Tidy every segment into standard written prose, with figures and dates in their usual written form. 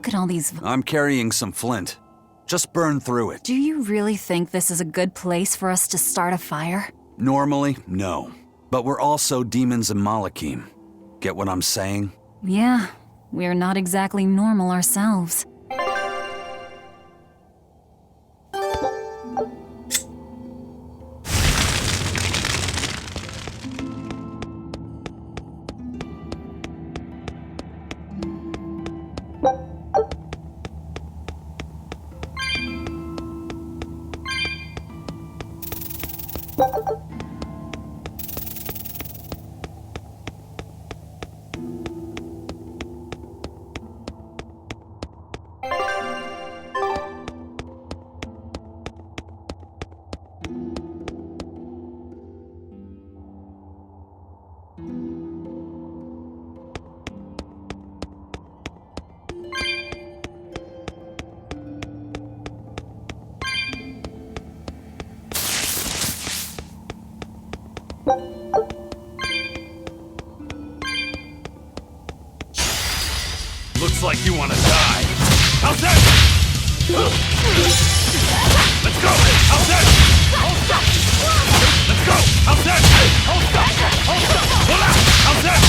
Look at all these... I'm carrying some flint. Just burn through it. Do you really think this is a good place for us to start a fire? Normally, no. But we're also demons in Malachim. Get what I'm saying? Yeah, we're not exactly normal ourselves. Looks like you want to die. How's that? Let's go! How's that? Let's go! How's that? Pull out! How's that?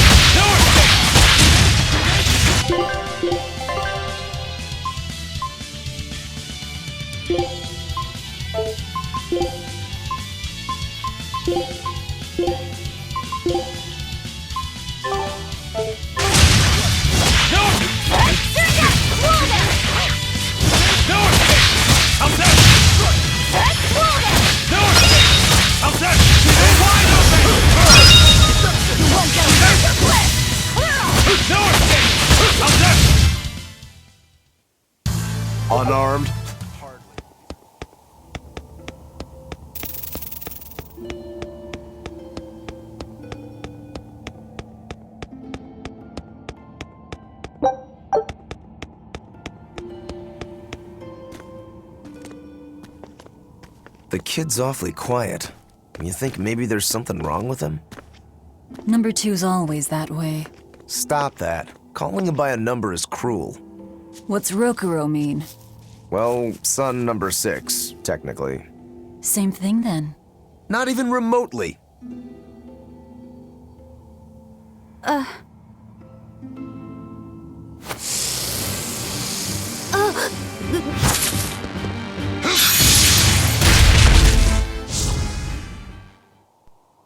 Unarmed? The kid's awfully quiet. You think maybe there's something wrong with him? Number 2's always that way. Stop that. Calling him by a number is cruel. What's Rokuro mean? Well, son number 6, technically. Same thing then. Not even remotely.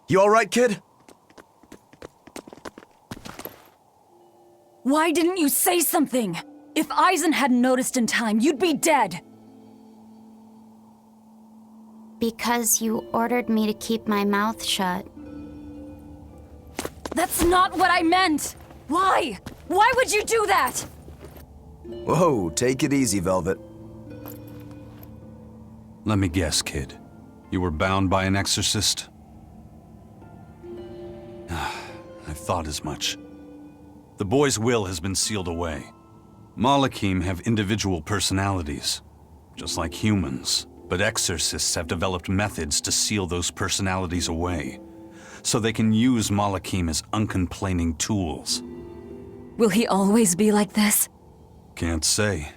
You all right, kid? Why didn't you say something? If Eisen hadn't noticed in time, you'd be dead. Because you ordered me to keep my mouth shut. That's not what I meant! Why? Why would you do that? Whoa, take it easy, Velvet. Let me guess, kid. You were bound by an exorcist? I thought as much. The boy's will has been sealed away. Malachim have individual personalities, just like humans. But exorcists have developed methods to seal those personalities away, so they can use Malachim as uncomplaining tools. Will he always be like this? Can't say.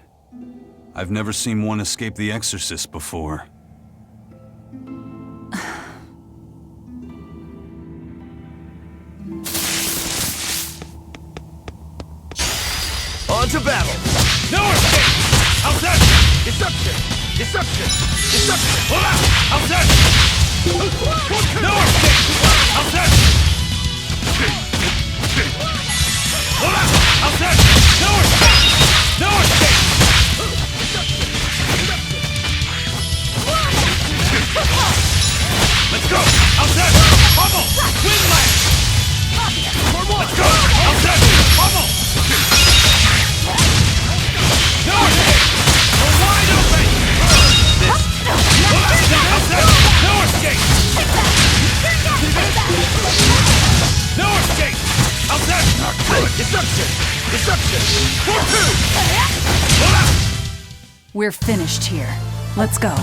I've never seen one escape the exorcist before. On to battle! No escape! How's that? Deception! Deception! Deception! Pull out! How's that? No escape! How's that? Pull out! How's that? No escape! No escape! Let's go! How's that? Bubble! Windlash! Let's go! How's that? Bubble! No escape! We're wide open! This! How's that? No escape! No escape! How's that? Deception! Deception! 4-2! Pull out! We're finished here. Let's go.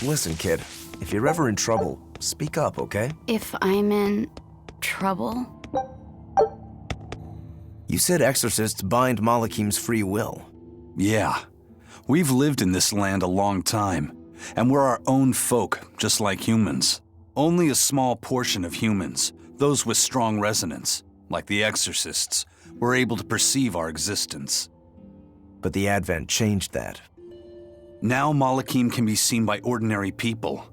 Listen, kid. If you're ever in trouble, speak up, okay? If I'm in trouble? You said exorcists bind Malakim's free will. Yeah. We've lived in this land a long time, and we're our own folk, just like humans. Only a small portion of humans, those with strong resonance, like the exorcists, were able to perceive our existence. But the Advent changed that. Now Malakim can be seen by ordinary people.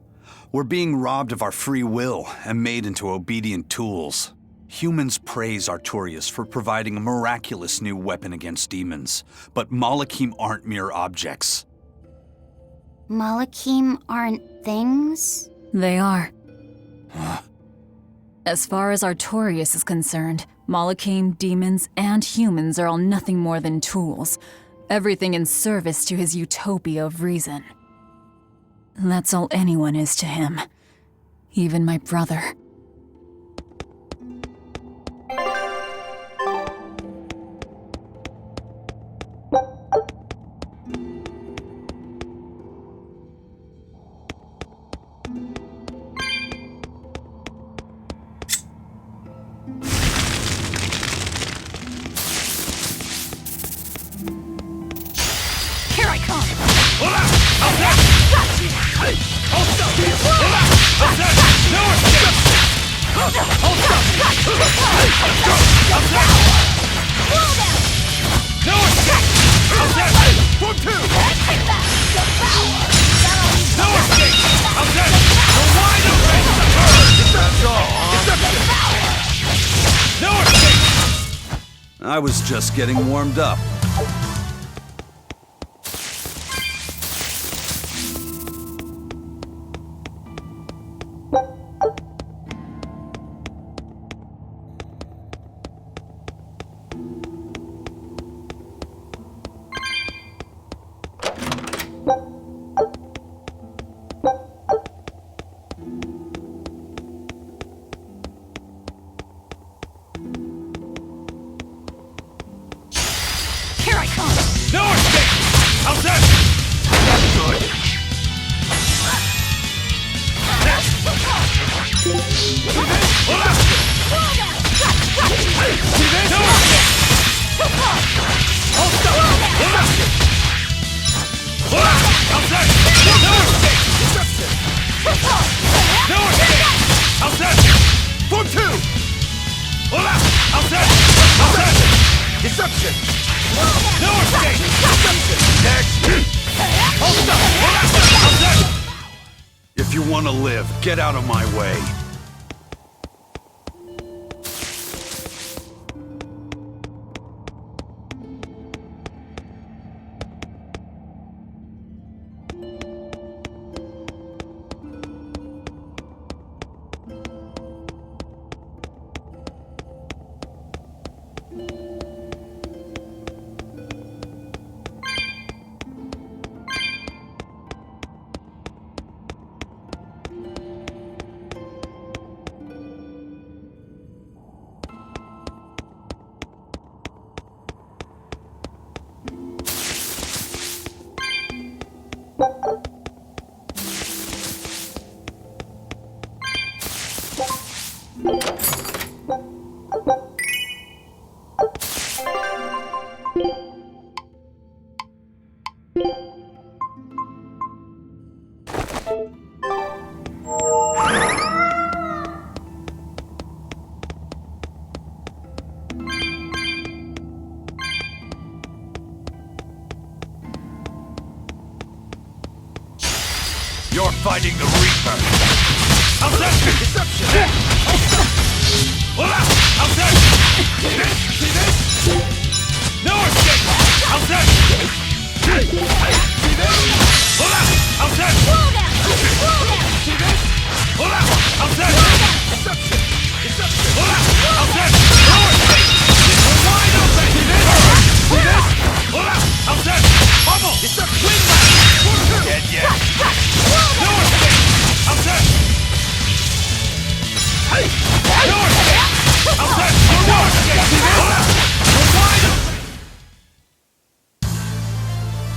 We're being robbed of our free will and made into obedient tools. Humans praise Artorias for providing a miraculous new weapon against demons, but Malakim aren't mere objects. Malakim aren't things? They are. As far as Artorias is concerned, Malakim, demons, and humans are all nothing more than tools. Everything in service to his utopia of reason. That's all anyone is to him. Even my brother. Here I come! Hola! How's that? Hey! Hold up! Hola! How's that? No escape! Hold up! Hey! How's that? No escape! How's that? One, two! No escape! How's that? You're wide open! That's all! No escape! I was just getting warmed up. Here I come! No escape! How's that? That's good. Hola! See this? No escape! Hold up! Hola! Hola! How's that? No escape! No escape! How's that? 1, 2! Hola! How's that? How's that? Deception! No escape! Deception! Next! Hold up! Hola! How's that? If you want to live, get out of my way. You're fighting the Reaper! How's that? Deception! Hola! How's that? See this? See this? No escape! How's that? See this? Hola! How's that? See this? Hola! How's that? Deception! Deception! Hola! How's that? No escape! You're wide open! See this? See this? Hola! How's that? Bubble! Deception! Dead yet! No escape! How's that? Hey! No escape! How's that? No escape! Hola! You're wide open!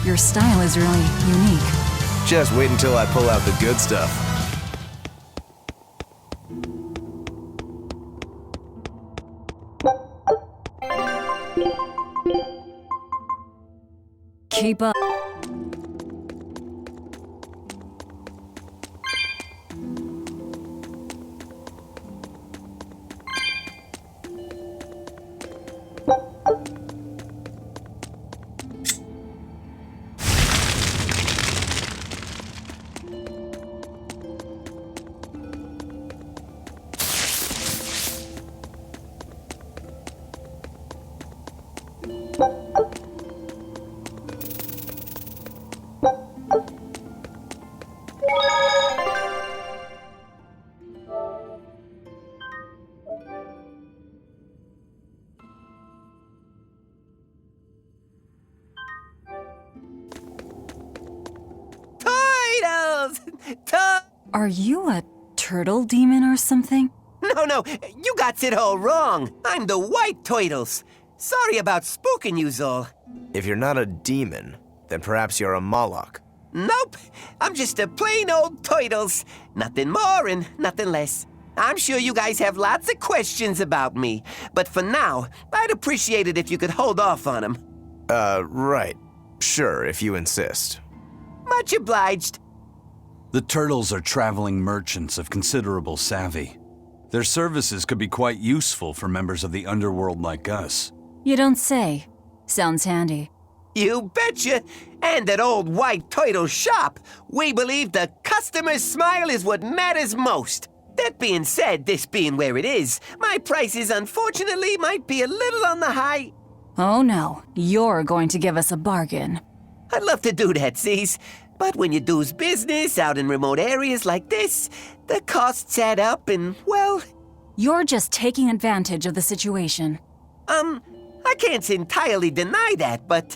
Your style is really unique. Just wait until I pull out the good stuff. Keep up. Titles! Are you a turtle demon or something? No, you got it all wrong. I'm the white Titles. Sorry about spooking you, Zol. If you're not a demon, then perhaps you're a Moloch. Nope, I'm just a plain old Titles. Nothing more and nothing less. I'm sure you guys have lots of questions about me, but for now, I'd appreciate it if you could hold off on them. Right. Sure, if you insist. Much obliged. The turtles are traveling merchants of considerable savvy. Their services could be quite useful for members of the underworld like us. You don't say. Sounds handy. You betcha. And at old white Turtle shop, we believe the customer's smile is what matters most. That being said, this being where it is, my prices unfortunately might be a little on the high. Oh no, you're going to give us a bargain. I'd love to do that, C's. But when you do's business out in remote areas like this, the costs add up and, well... You're just taking advantage of the situation. I can't entirely deny that, but...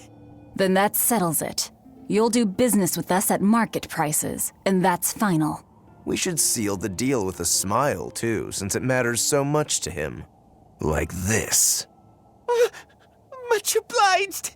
Then that settles it. You'll do business with us at market prices, and that's final. We should seal the deal with a smile, too, since it matters so much to him. Like this. Much obliged.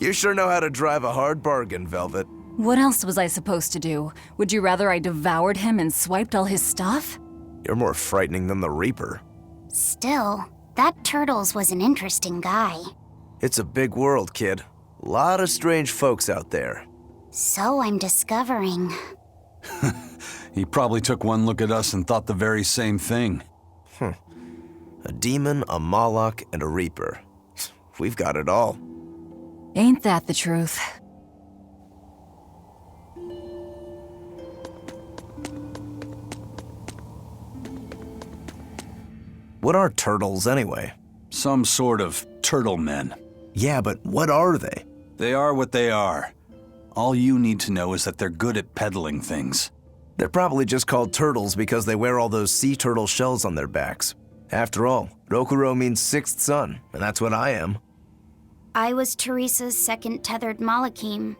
You sure know how to drive a hard bargain, Velvet. What else was I supposed to do? Would you rather I devoured him and swiped all his stuff? You're more frightening than the Reaper. Still, that Turtles was an interesting guy. It's a big world, kid. A lot of strange folks out there. So I'm discovering. He probably took one look at us and thought the very same thing. A demon, a Moloch, and a Reaper. We've got it all. Ain't that the truth? What are turtles, anyway? Some sort of turtle men. Yeah, but what are they? They are what they are. All you need to know is that they're good at peddling things. They're probably just called turtles because they wear all those sea turtle shells on their backs. After all, Rokuro means sixth son, and that's what I am. I was Teresa's second tethered Malakim,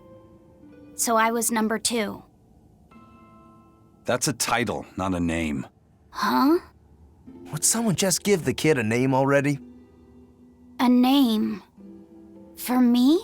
so I was number 2. That's a title, not a name. Huh? Would someone just give the kid a name already? A name? For me?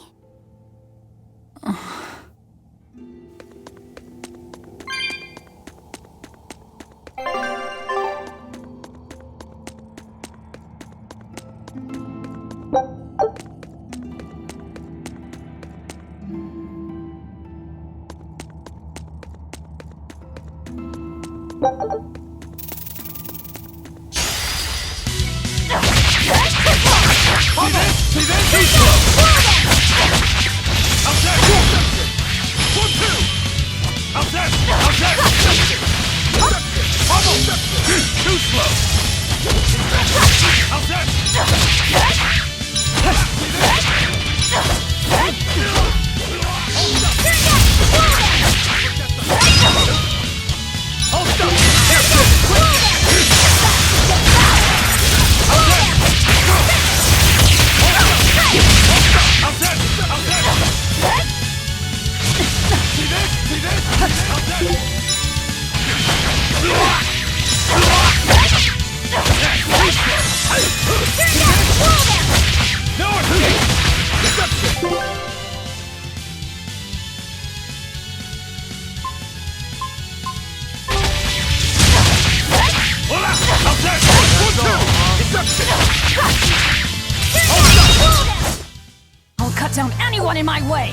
I'll cut down anyone in my way!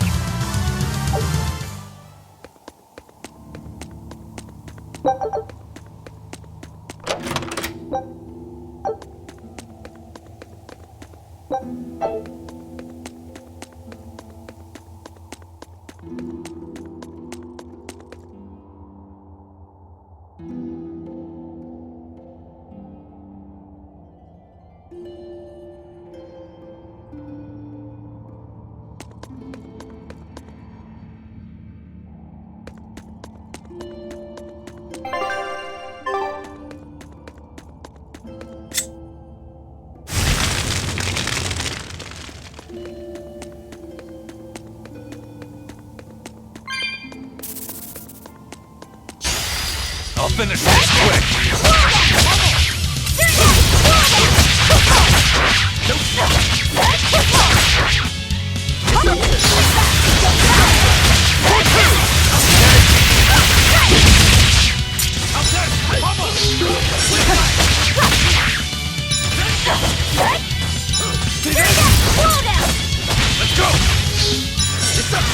I'll finish this quick! Let's go! It's up!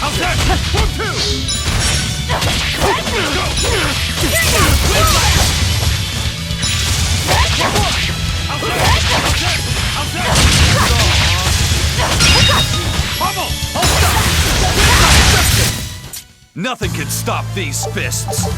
How's that? 1, 2! Nothing can stop these fists!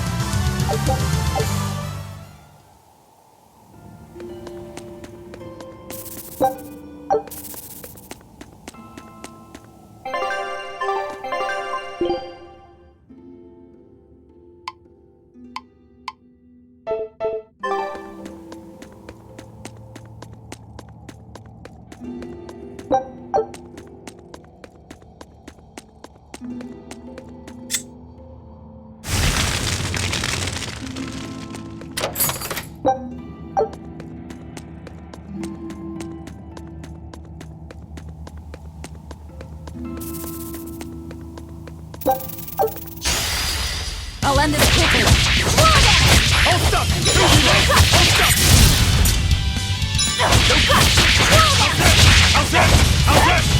I'll end this quickly! Hold up! Hold up! How's that? How's that?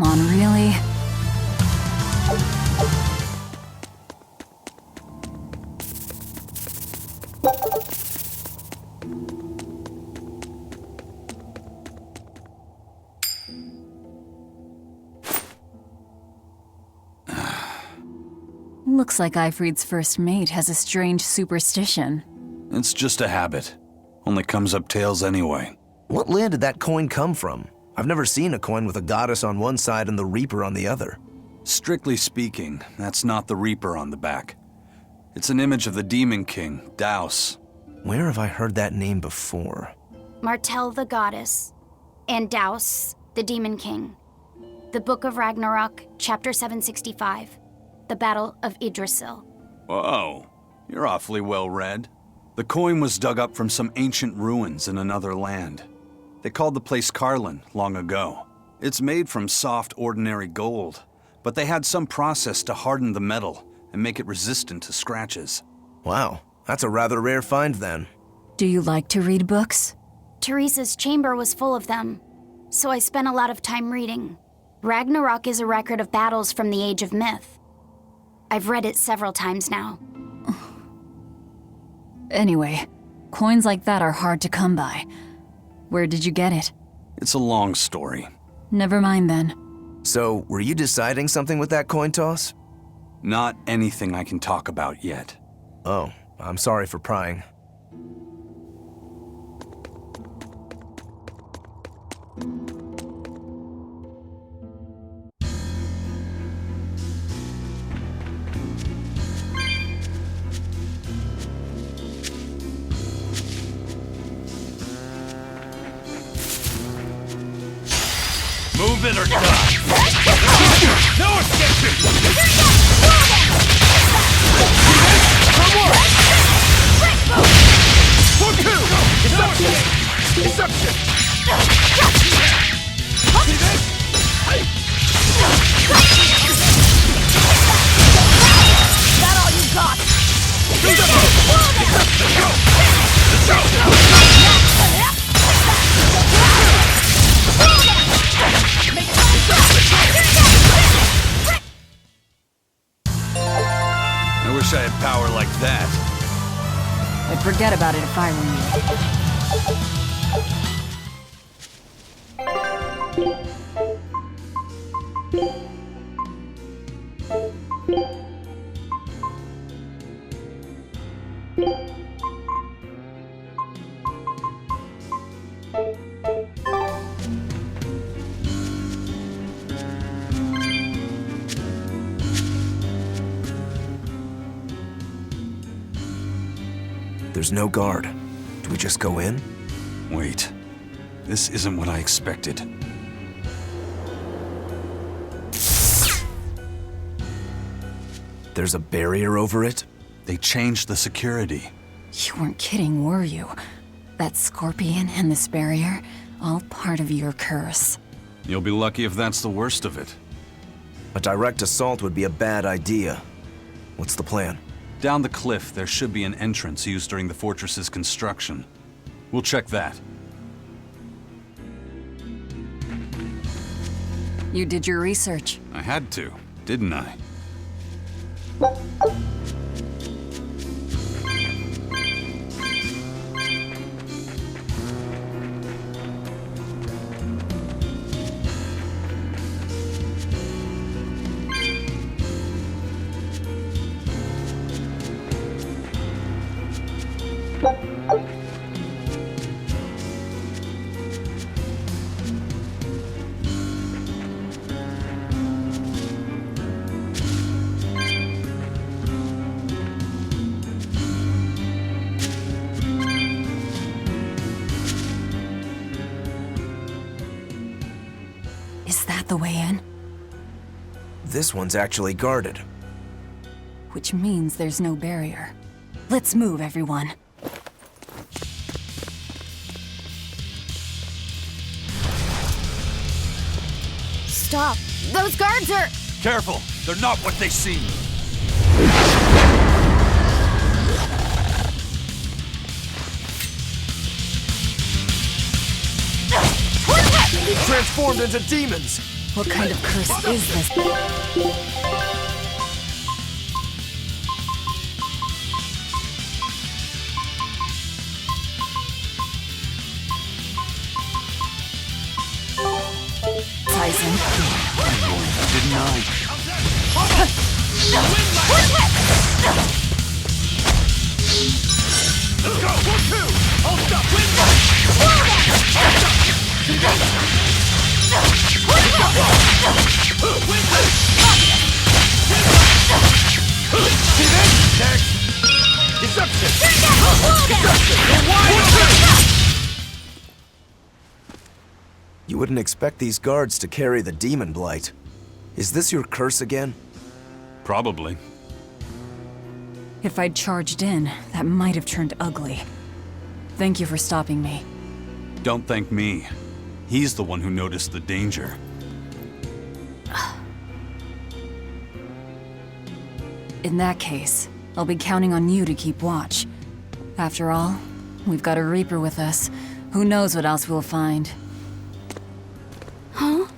Come on, really? Looks like Ifrid's first mate has a strange superstition. It's just a habit. Only comes up tails anyway. What land did that coin come from? I've never seen a coin with a goddess on one side and the Reaper on the other. Strictly speaking, that's not the Reaper on the back. It's an image of the Demon King, Daus. Where have I heard that name before? Martel the goddess, and Daus, the demon king. The Book of Ragnarok, chapter 765. The Battle of Yggdrasil. Whoa, you're awfully well read. The coin was dug up from some ancient ruins in another land. They called the place Carlin long ago. It's made from soft, ordinary gold, but they had some process to harden the metal and make it resistant to scratches. Wow, that's a rather rare find then. Do you like to read books? Teresa's chamber was full of them, so I spent a lot of time reading. Ragnarok is a record of battles from the Age of Myth. I've read it several times now. Anyway, coins like that are hard to come by. Where did you get it? It's a long story. Never mind then. So, were you deciding something with that coin toss? Not anything I can talk about yet. Oh, I'm sorry for prying. Move it or die! No escape! For two! Deception! Deception! See this? That all you got? I wish I had power like that. I'd forget about it if I were you. There's no guard. Do we just go in? Wait. This isn't what I expected. There's a barrier over it? They changed the security. You weren't kidding, were you? That scorpion and this barrier, all part of your curse. You'll be lucky if that's the worst of it. A direct assault would be a bad idea. What's the plan? Down the cliff, there should be an entrance used during the fortress's construction. We'll check that. You did your research. I had to, didn't I? Is that the way in? This one's actually guarded. Which means there's no barrier. Let's move, everyone. Stop! Those guards are... Careful! They're not what they seem! He transformed into demons! What kind of curse is this? Tyson. Didn't I? Let's go! 1-2! Hold up! See this? Next! Deception! Deception! You're wide open! You wouldn't expect these guards to carry the demon blight. Is this your curse again? Probably. If I'd charged in, that might have turned ugly. Thank you for stopping me. Don't thank me. He's the one who noticed the danger. In that case, I'll be counting on you to keep watch. After all, we've got a Reaper with us. Who knows what else we'll find. Huh?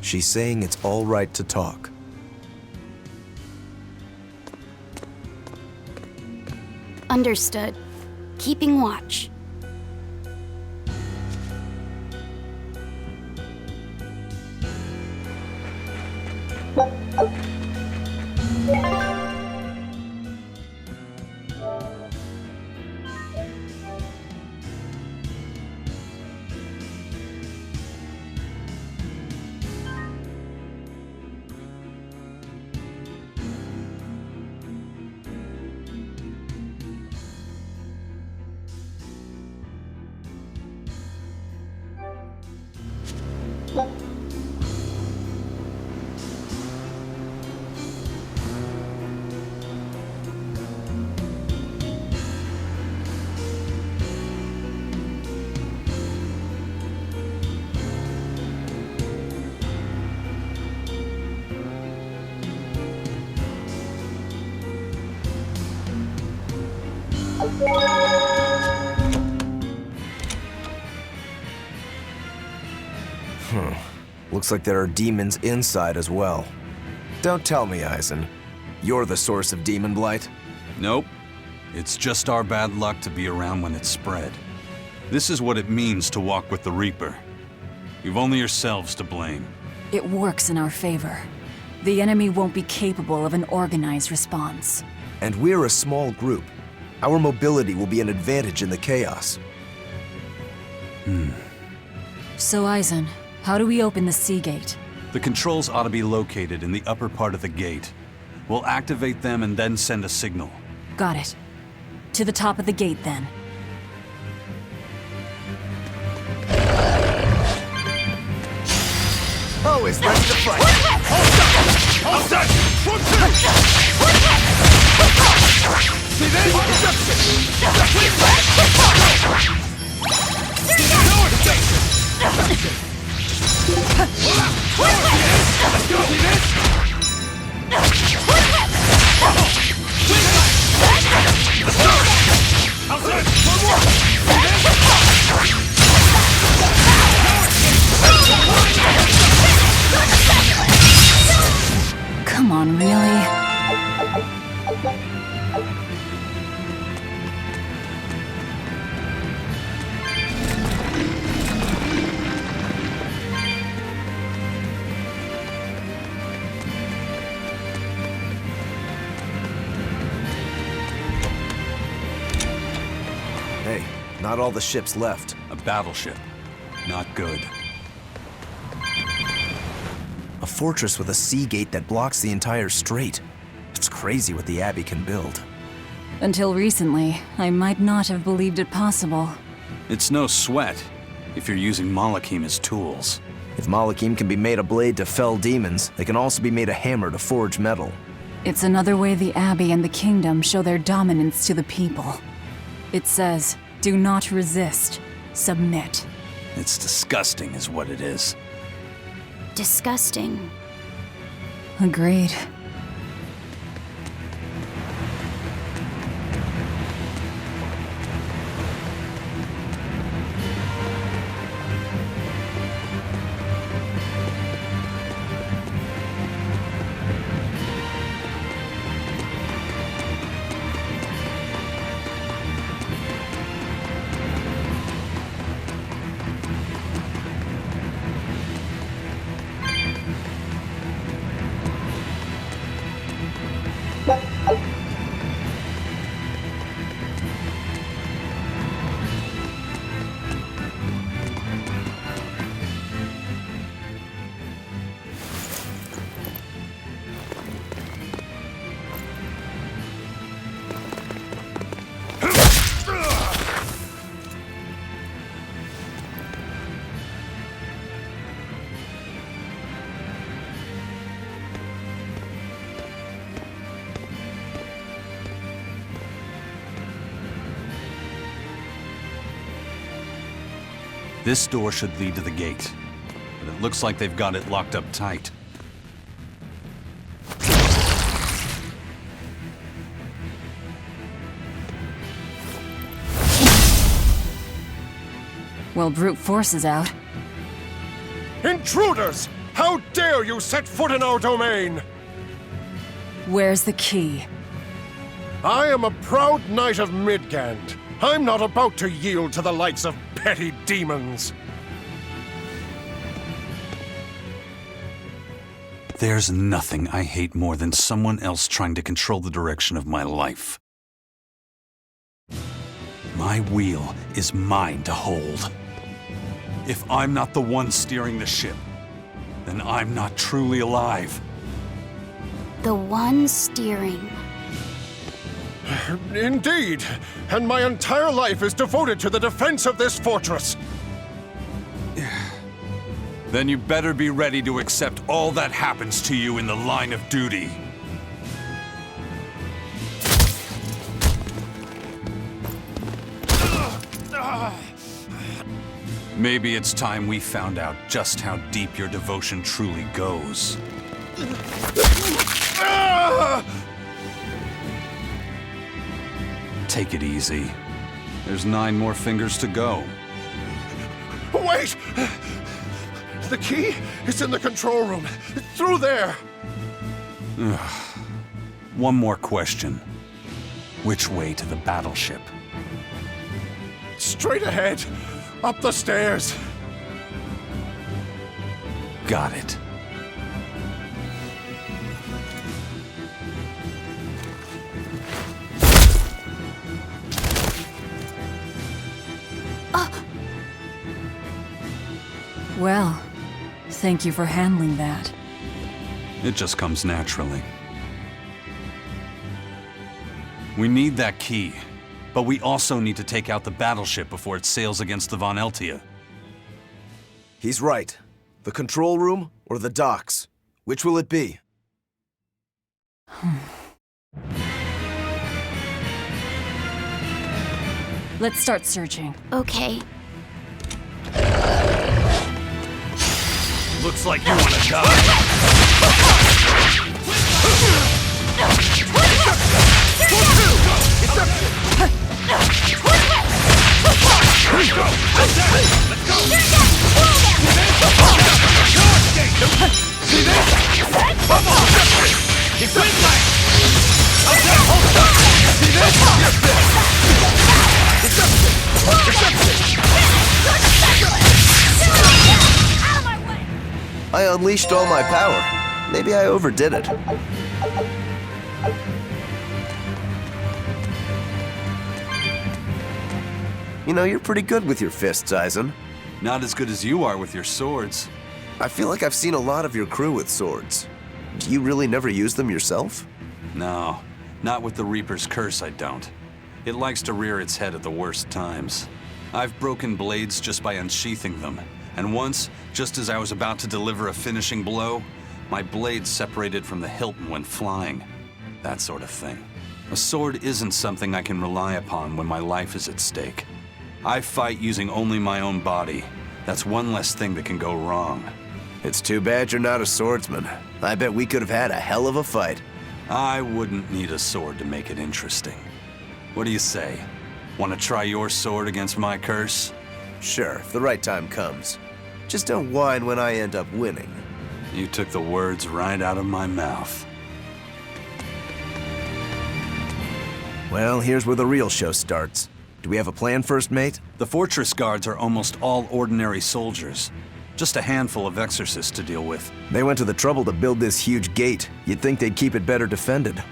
She's saying it's all right to talk. Understood. Keeping watch. Looks like there are demons inside as well. Don't tell me, Eisen. You're the source of demon blight? Nope. It's just our bad luck to be around when it's spread. This is what it means to walk with the Reaper. You've only yourselves to blame. It works in our favor. The enemy won't be capable of an organized response. And we're a small group. Our mobility will be an advantage in the chaos. So, Eisen, how do we open the sea gate? The controls ought to be located in the upper part of the gate. We'll activate them and then send a signal. Got it. To the top of the gate, then. Always ready to fight! All set! 1-2! See this? Deception! No exception! Let's go! See this? Let's go! Outside! One more! See this? Come on, really? Hey, not all the ships left. A battleship. Not good. A fortress with a sea gate that blocks the entire strait. It's crazy what the Abbey can build. Until recently, I might not have believed it possible. It's no sweat if you're using Malakim as tools. If Malakim can be made a blade to fell demons, they can also be made a hammer to forge metal. It's another way the Abbey and the Kingdom show their dominance to the people. It says, do not resist, submit. It's disgusting is what it is. Disgusting. Agreed. This door should lead to the gate, but it looks like they've got it locked up tight. Well, brute force is out. Intruders! How dare you set foot in our domain! Where's the key? I am a proud knight of Midgand. I'm not about to yield to the likes of petty demons. There's nothing I hate more than someone else trying to control the direction of my life. My wheel is mine to hold. If I'm not the one steering the ship, then I'm not truly alive. The one steering. Indeed, and my entire life is devoted to the defense of this fortress. Then you better be ready to accept all that happens to you in the line of duty. Maybe it's time we found out just how deep your devotion truly goes. Take it easy. There's 9 more fingers to go. Wait! The key is in the control room. Through there. One more question. Which way to the battleship? Straight ahead. Up the stairs. Got it. Well, thank you for handling that. It just comes naturally. We need that key, but we also need to take out the battleship before it sails against the Von Eltia. He's right. The control room or the docks? Which will it be? Let's start searching. Okay. Looks like you want to die. I unleashed all my power. Maybe I overdid it. You know, you're pretty good with your fists, Eisen. Not as good as you are with your swords. I feel like I've seen a lot of your crew with swords. Do you really never use them yourself? No, not with the Reaper's curse, I don't. It likes to rear its head at the worst times. I've broken blades just by unsheathing them, and once, just as I was about to deliver a finishing blow, my blade separated from the hilt and went flying. That sort of thing. A sword isn't something I can rely upon when my life is at stake. I fight using only my own body. That's one less thing that can go wrong. It's too bad you're not a swordsman. I bet we could have had a hell of a fight. I wouldn't need a sword to make it interesting. What do you say? Want to try your sword against my curse? Sure, if the right time comes. Just don't whine when I end up winning. You took the words right out of my mouth. Well, here's where the real show starts. Do we have a plan, First Mate? The fortress guards are almost all ordinary soldiers. Just a handful of exorcists to deal with. They went to the trouble to build this huge gate. You'd think they'd keep it better defended.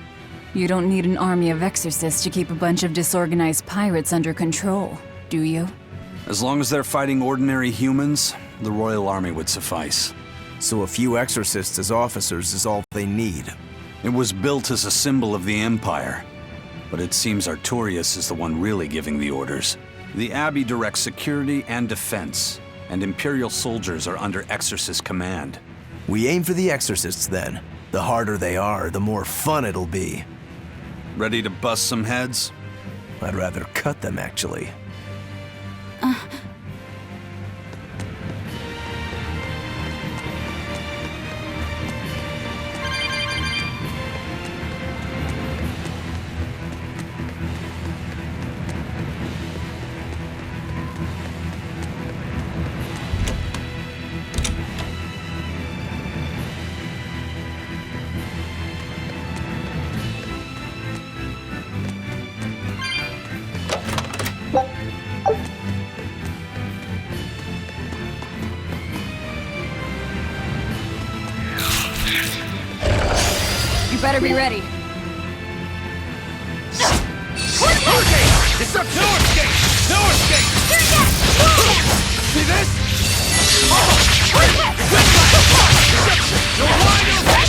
You don't need an army of exorcists to keep a bunch of disorganized pirates under control, do you? As long as they're fighting ordinary humans, the Royal Army would suffice. So a few exorcists as officers is all they need. It was built as a symbol of the Empire, but it seems Artorias is the one really giving the orders. The Abbey directs security and defense, and Imperial soldiers are under exorcist command. We aim for the exorcists then. The harder they are, the more fun it'll be. Ready to bust some heads? I'd rather cut them, actually. You better be ready. Hurricane! Disruption! No escape! No escape! See this? You're wide open!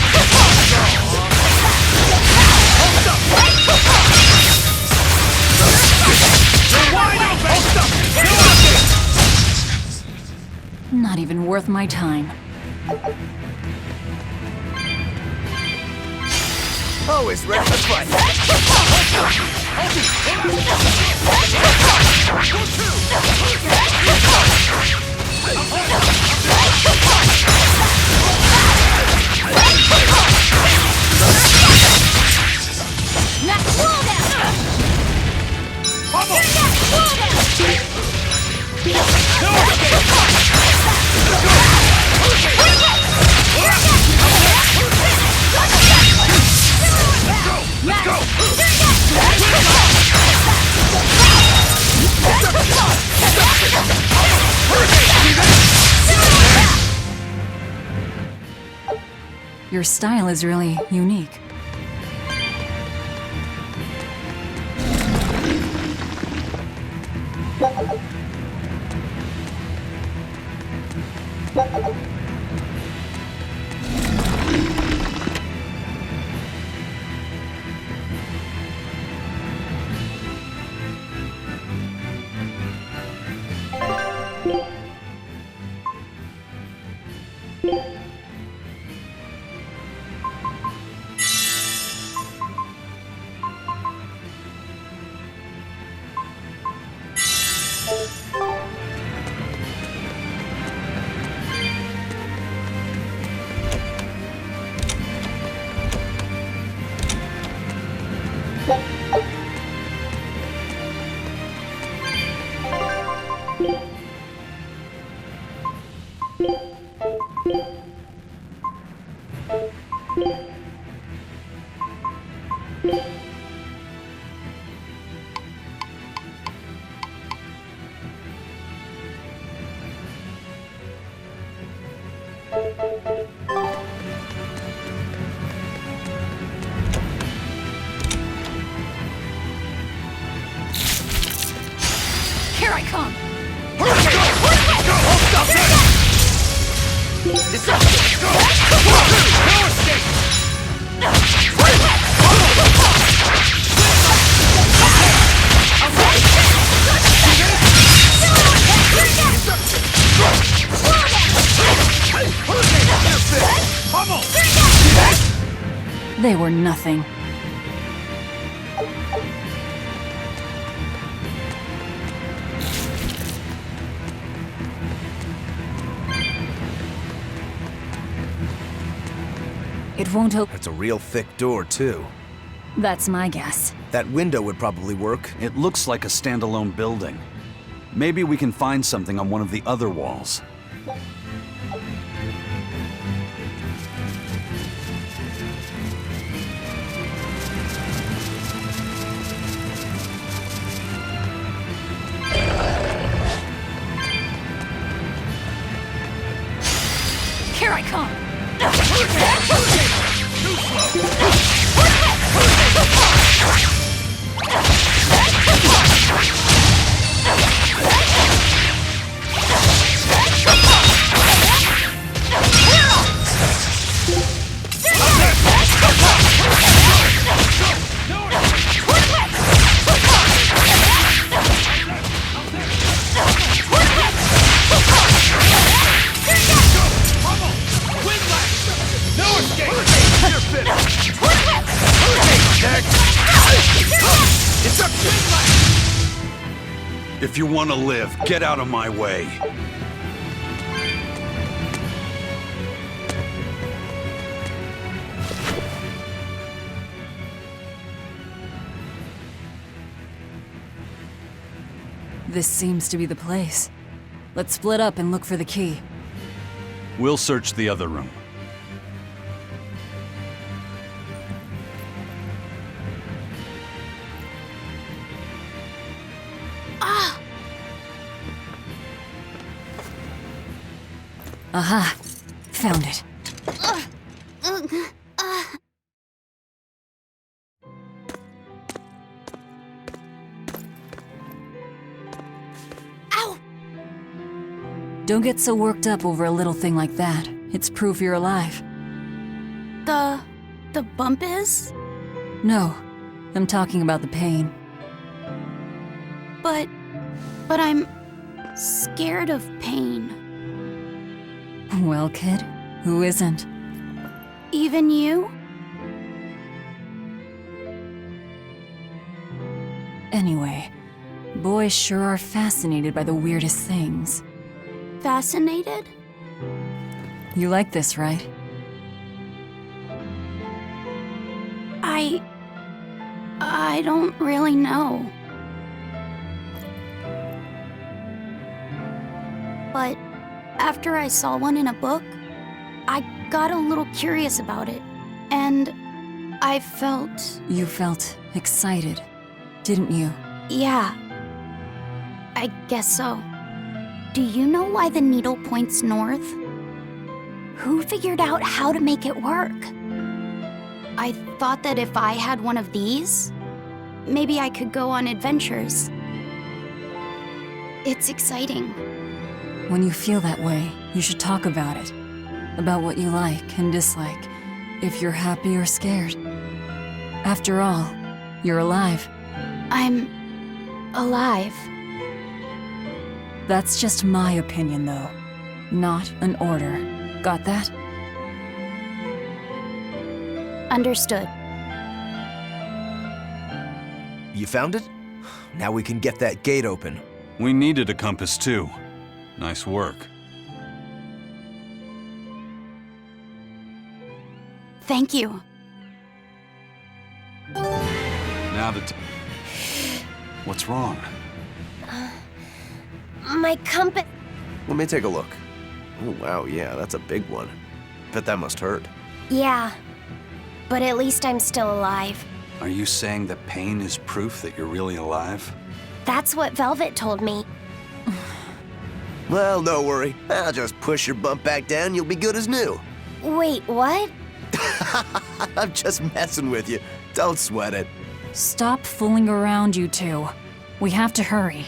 Hold up! You're wide open! Hold up! No escape! Not even worth my time. Always ready to fight. Let's go! Your style is really unique. Here I come! They were nothing. It won't open. That's a real thick door, too. That's my guess. That window would probably work. It looks like a standalone building. Maybe we can find something on one of the other walls. Here I come! If you want to live, get out of my way. This seems to be the place. Let's split up and look for the key. We'll search the other room. Aha! Found it. Ow! Don't get so worked up over a little thing like that. It's proof you're alive. The bump is? No, I'm talking about the pain. But I'm scared of pain. Well, kid, who isn't? Even you? Anyway, boys sure are fascinated by the weirdest things. Fascinated? You like this, right? I don't really know. But after I saw one in a book, I got a little curious about it, and I felt... You felt excited, didn't you? Yeah. I guess so. Do you know why the needle points north? Who figured out how to make it work? I thought that if I had one of these, maybe I could go on adventures. It's exciting. When you feel that way, you should talk about it. About what you like and dislike, if you're happy or scared. After all, you're alive. I'm alive. That's just my opinion, though. Not an order. Got that? Understood. You found it? Now we can get that gate open. We needed a compass too. Nice work. Thank you. Now what's wrong? My compass. Let me take a look. Oh, wow, yeah, that's a big one. Bet that must hurt. Yeah. But at least I'm still alive. Are you saying that pain is proof that you're really alive? That's what Velvet told me. Well, don't worry. I'll just push your bump back down, you'll be good as new. Wait, what? I'm just messing with you. Don't sweat it. Stop fooling around, you two. We have to hurry.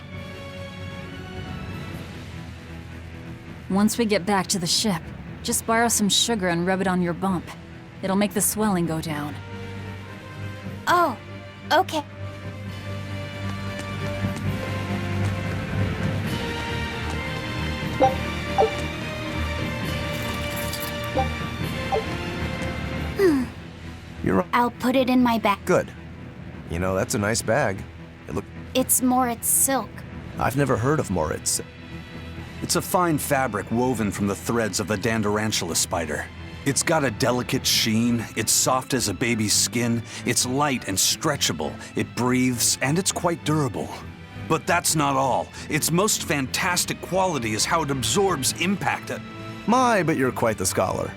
Once we get back to the ship, just borrow some sugar and rub it on your bump. It'll make the swelling go down. Oh, okay. You're right. I'll put it in my bag. Good. You know, that's a nice bag. It's Moritz silk. I've never heard of Moritz. It's a fine fabric woven from the threads of the Dandarantula spider. It's got a delicate sheen, it's soft as a baby's skin, it's light and stretchable, it breathes, and it's quite durable. But that's not all. Its most fantastic quality is how it absorbs impact. My, but you're quite the scholar.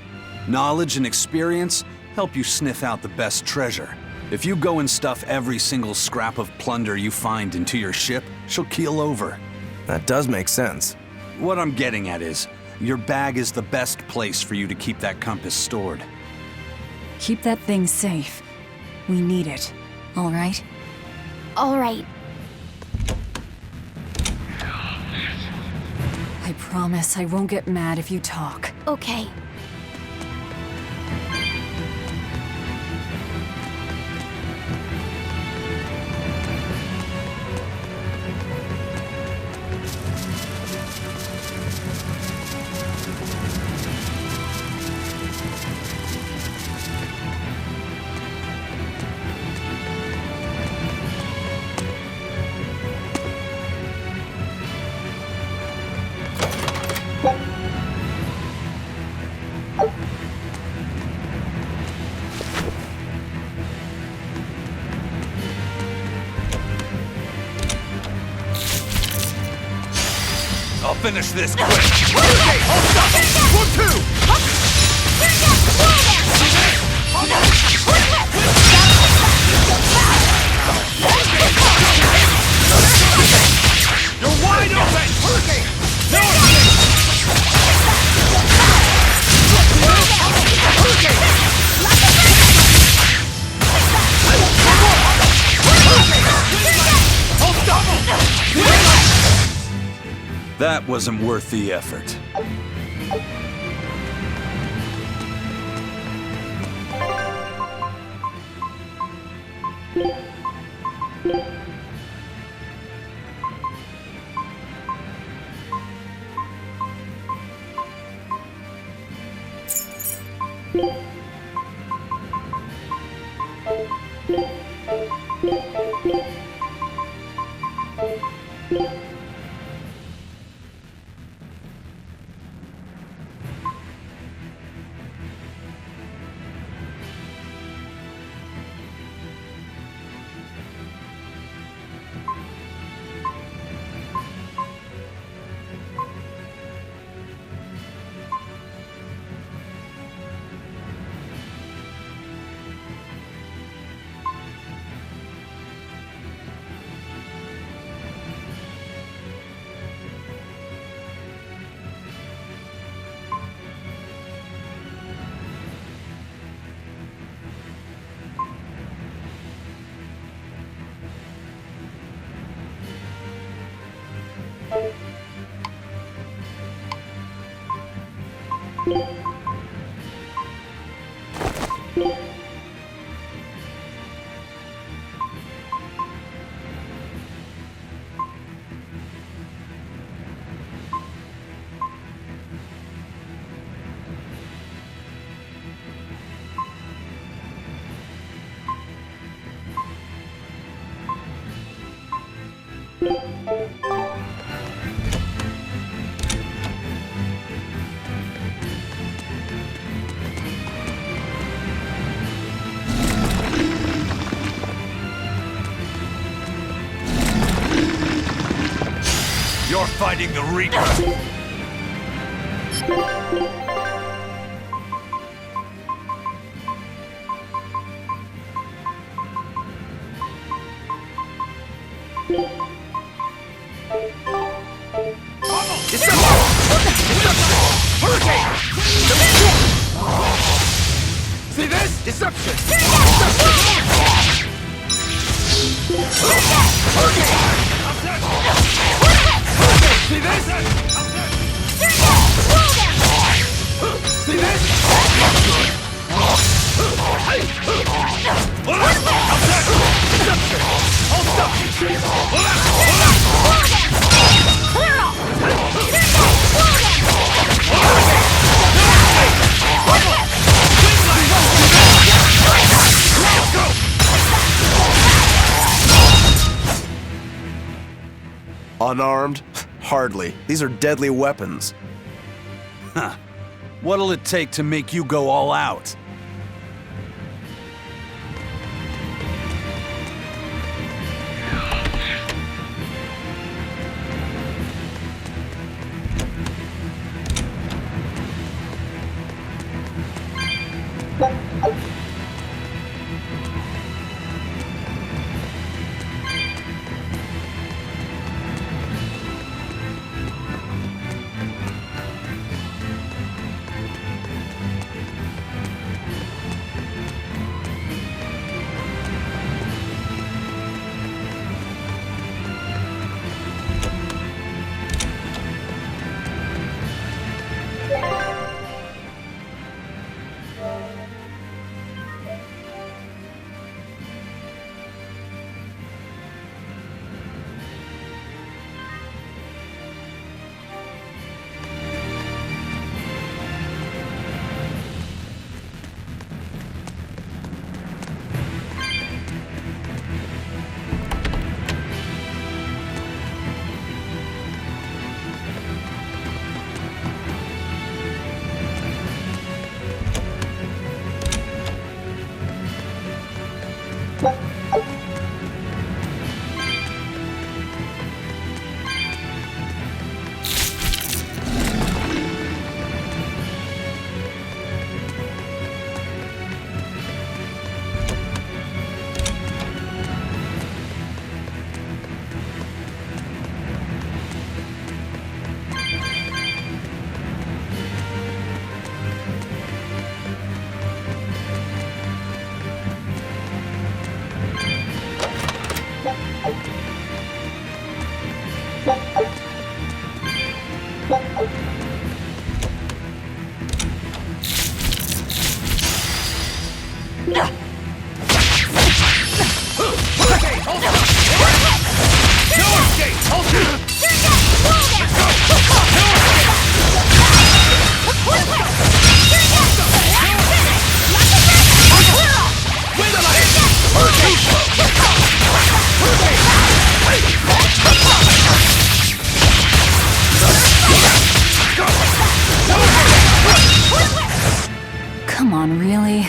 Knowledge and experience help you sniff out the best treasure. If you go and stuff every single scrap of plunder you find into your ship, she'll keel over. That does make sense. What I'm getting at is, your bag is the best place for you to keep that compass stored. Keep that thing safe. We need it, all right? All right. I promise I won't get mad if you talk. Okay. I'll finish this quick. Okay, hold stop. 1, 2. You're wide open. No. That wasn't worth the effort. You're fighting the Reaper! Hurricane! See this? Deception! See this? See this? Unarmed? Hardly. These are deadly weapons. Huh. What'll it take to make you go all out? on, really?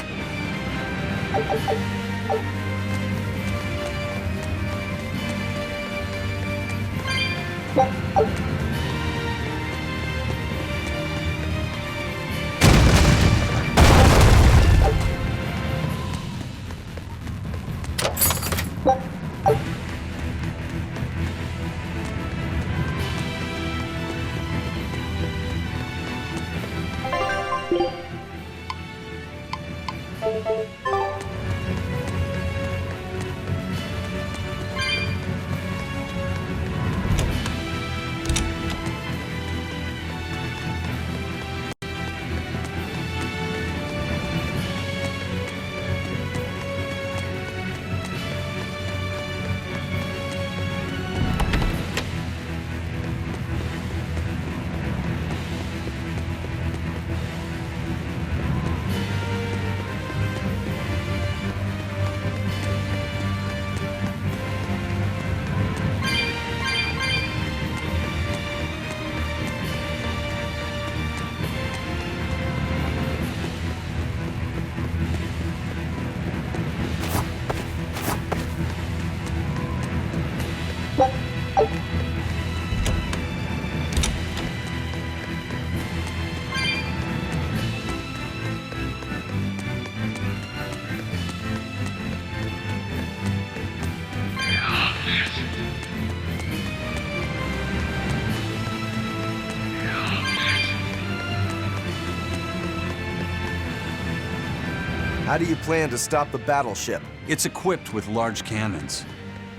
How do you plan to stop the battleship? It's equipped with large cannons.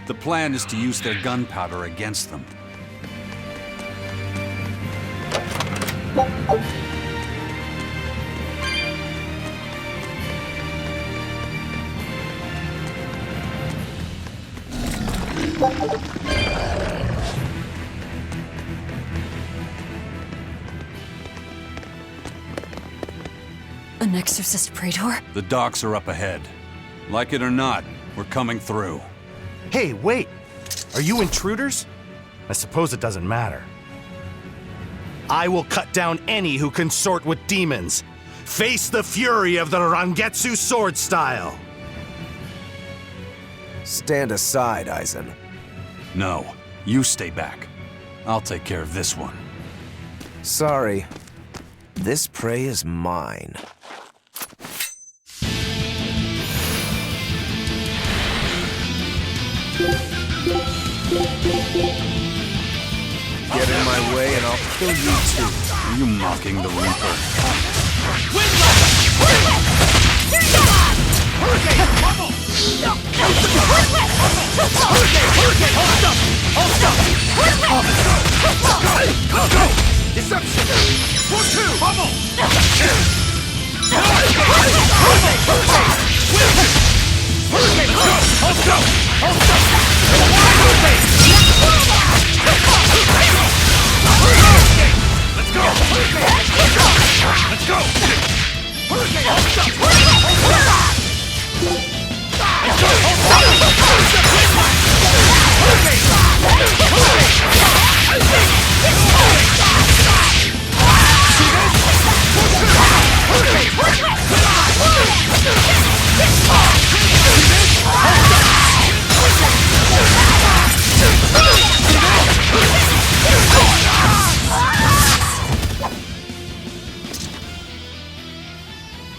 The plan is to use their gunpowder against them. An exorcist praetor? The docks are up ahead. Like it or not, we're coming through. Hey, wait! Are you intruders? I suppose it doesn't matter. I will cut down any who consort with demons. Face the fury of the Rangetsu sword style! Stand aside, Aizen. No, you stay back. I'll take care of this one. Sorry. This prey is mine. Get in my way and I'll kill you too. Are you mocking the Reaper? Deception! 4-2! Bubble! Let's go! Let's go!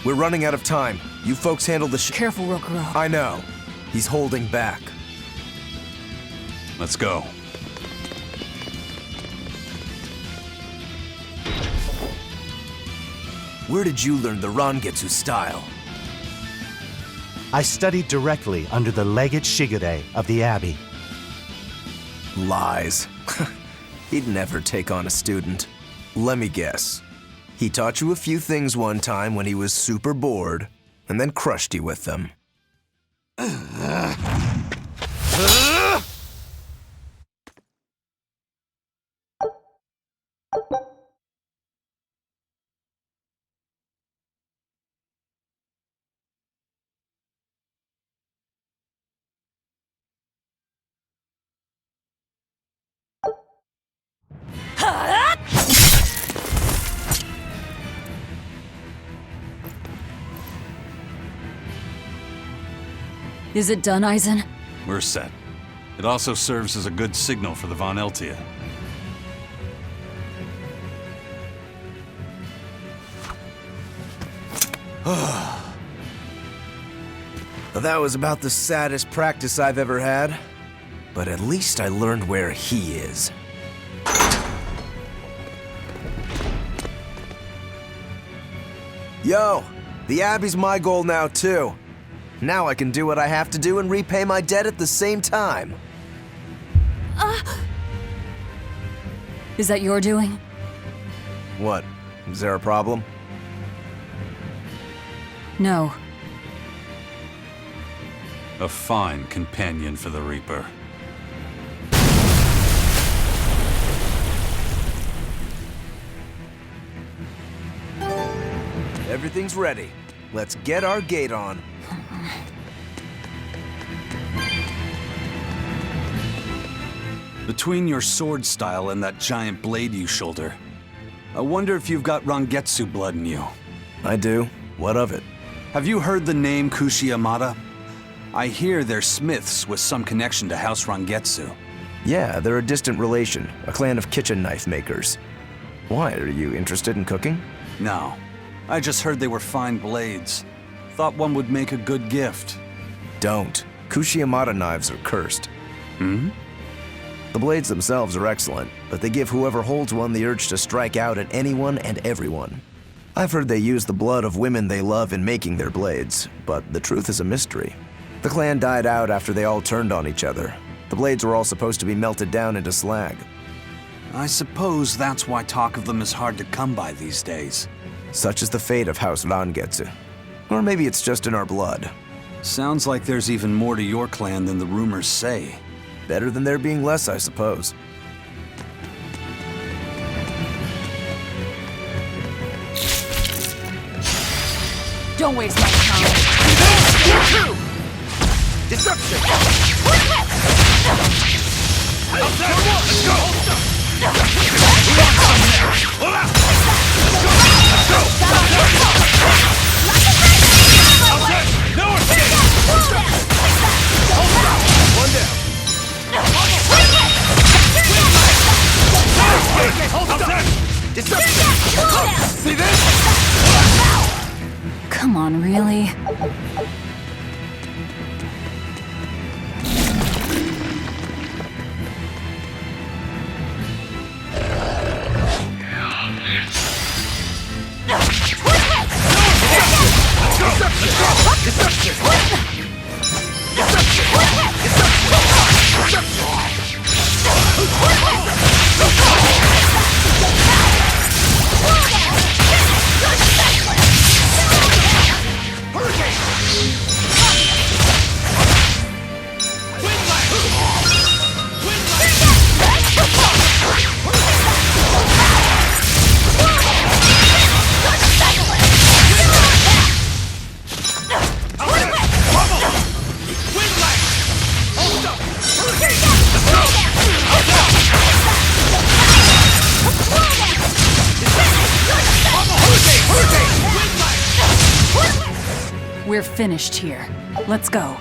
We're running out of time. You folks handle the Careful, Rokuro. I know. He's holding back. Let's go. Where did you learn the Rangetsu style? I studied directly under the Legate Shigure of the Abbey. Lies. He'd never take on a student. Let me guess. He taught you a few things one time when he was super bored, and then crushed you with them. Is it done, Eisen? We're set. It also serves as a good signal for the Von Eltia. That was about the saddest practice I've ever had. But at least I learned where he is. Yo, the Abbey's my goal now too. Now I can do what I have to do and repay my debt at the same time. Is that your doing? What? Is there a problem? No. A fine companion for the Reaper. Everything's ready. Let's get our gate on. Between your sword style and that giant blade you shoulder, I wonder if you've got Rangetsu blood in you. I do. What of it? Have you heard the name Kushi-Yamada? I hear they're smiths with some connection to House Rangetsu. Yeah, they're a distant relation, a clan of kitchen knife makers. Why, are you interested in cooking? No. I just heard they were fine blades. Thought one would make a good gift. Don't. Kushi-Yamada knives are cursed. The blades themselves are excellent, but they give whoever holds one the urge to strike out at anyone and everyone. I've heard they use the blood of women they love in making their blades, but the truth is a mystery. The clan died out after they all turned on each other. The blades were all supposed to be melted down into slag. I suppose that's why talk of them is hard to come by these days. Such is the fate of House Rangetsu. Or maybe it's just in our blood. Sounds like there's even more to your clan than the rumors say. Better than there being less, I suppose. Don't waste my time. Deception! Let's go! No escape! One down. Deception! See this? Come on, really? We're finished here. Let's go.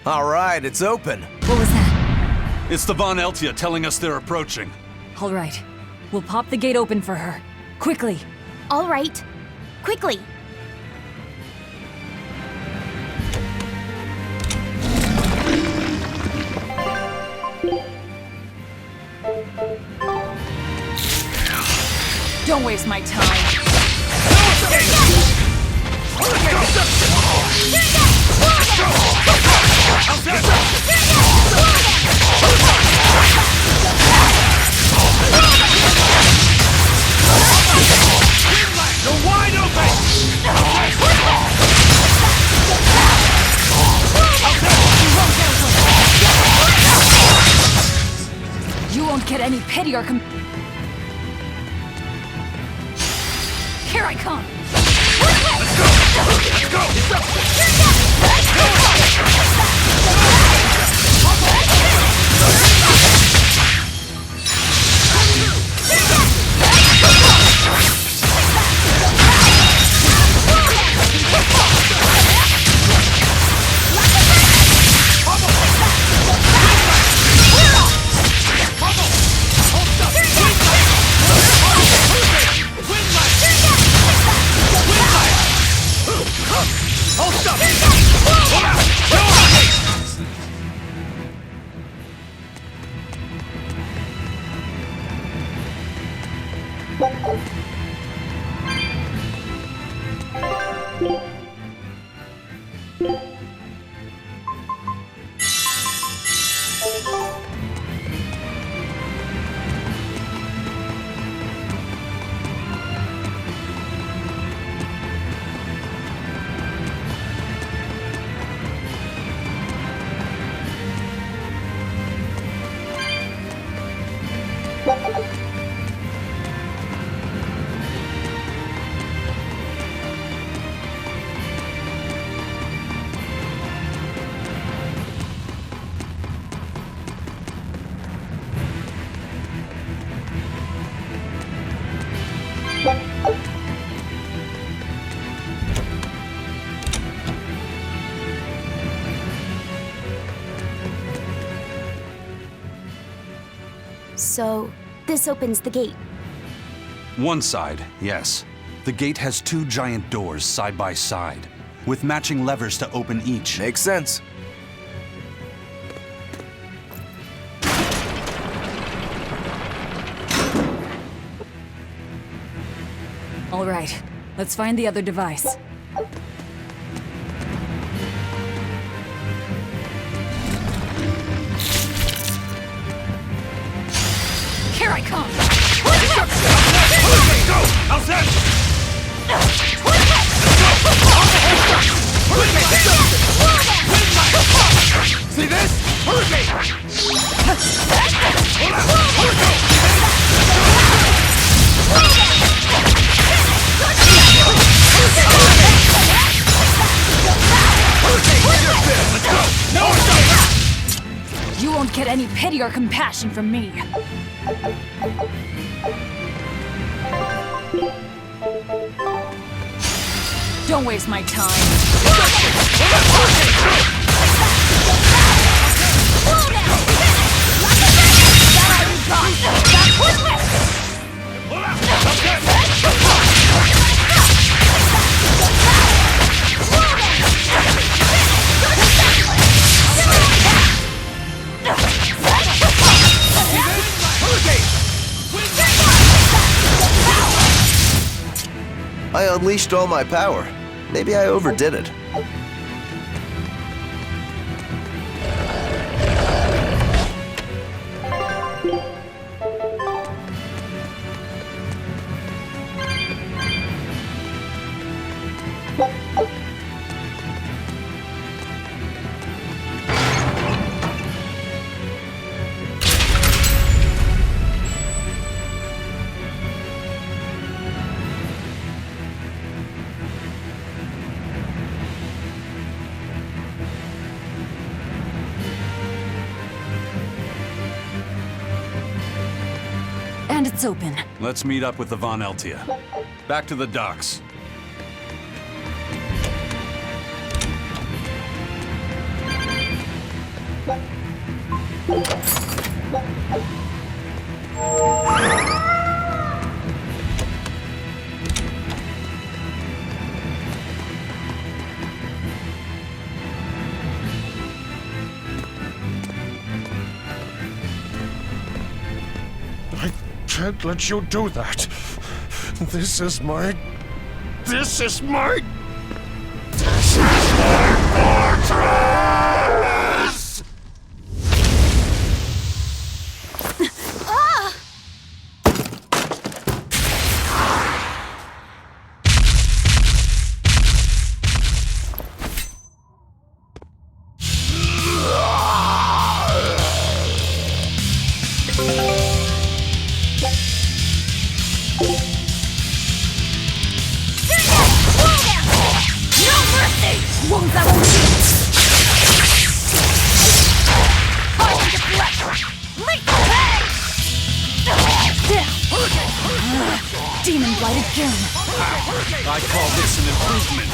All right, it's open. What was that? It's the Von Eltia telling us they're approaching. All right. We'll pop the gate open for her. Quickly. All right. Quickly. Don't waste my time. You're wide open! You won't get any pity or Here I come! Let's go! So, this opens the gate. One side, yes. The gate has 2 giant doors side by side, with matching levers to open each. Makes sense. All right, let's find the other device. Here I come! Go! How's that? See this? You won't get any pity or compassion from me. Don't waste my time. I unleashed all my power. Maybe I overdid it. And it's open. Let's meet up with the Von Eltia. Back to the docks. I can't let you do that. This is my fortress! Demon blight again. I call this an improvement.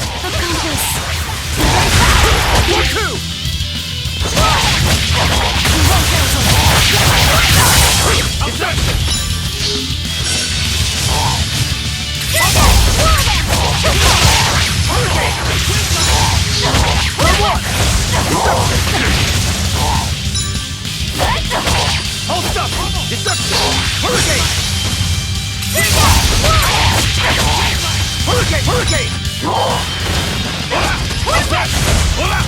Hold up! Deception! Hurricane! Hurricane! Hurricane! What's that? Hola!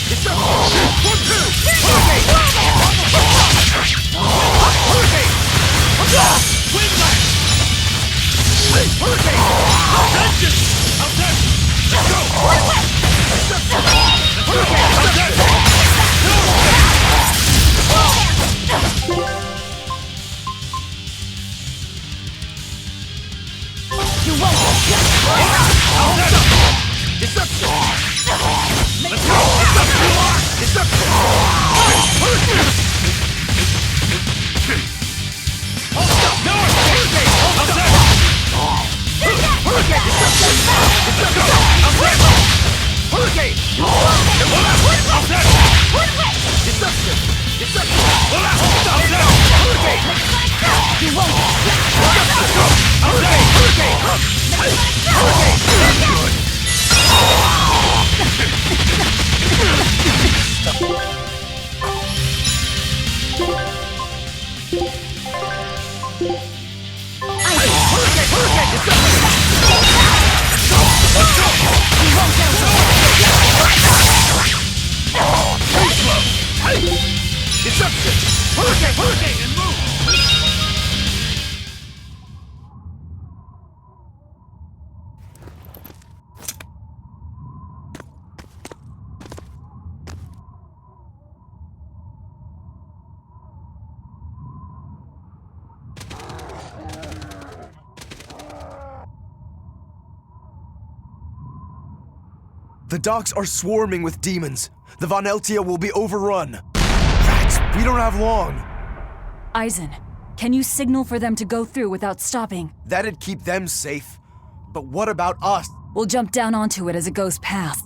Deception! 1, 2! Hurricane! Hurricane! Wind blast! Hurricane! Vengeance! Out there! Let's go! Deception! Hurricane! Out there! You won't! Deception! Let's go! Deception! Hold up! No! Hurricane! Hold up! Hurricane! Hurricane! Deception! Deception! Hurricane! You won't! Hurricane! Deception! Hurricane! And move! The docks are swarming with demons. The Von Eltia will be overrun. Rats, we don't have long. Eisen, can you signal for them to go through without stopping? That'd keep them safe. But what about us? We'll jump down onto it as it goes past.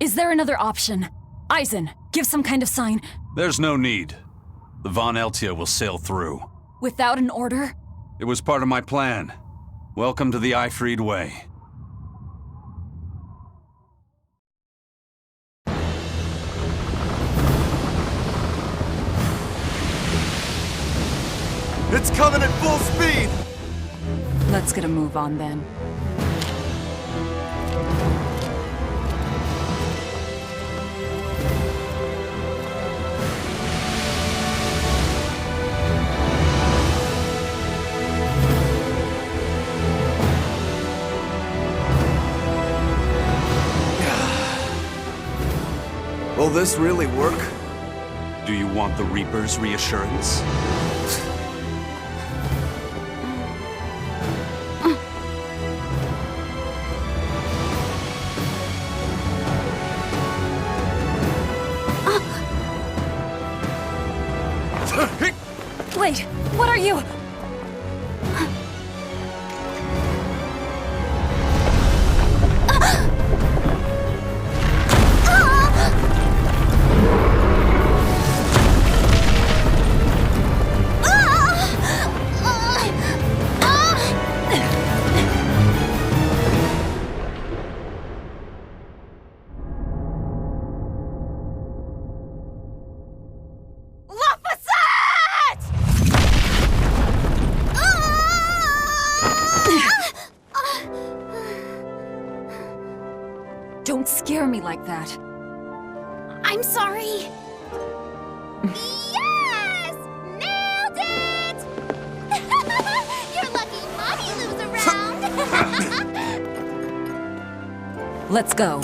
Is there another option? Eisen, give some kind of sign. There's no need. The Von Eltia will sail through. Without an order? It was part of my plan. Welcome to the Ifried Way. It's coming at full speed! Let's get a move on then. Will this really work? Do you want the Reaper's reassurance? Wait, what are you? Don't scare me like that. I'm sorry. Yes! Nailed it! You're lucky Mommy Lou's around. Let's go.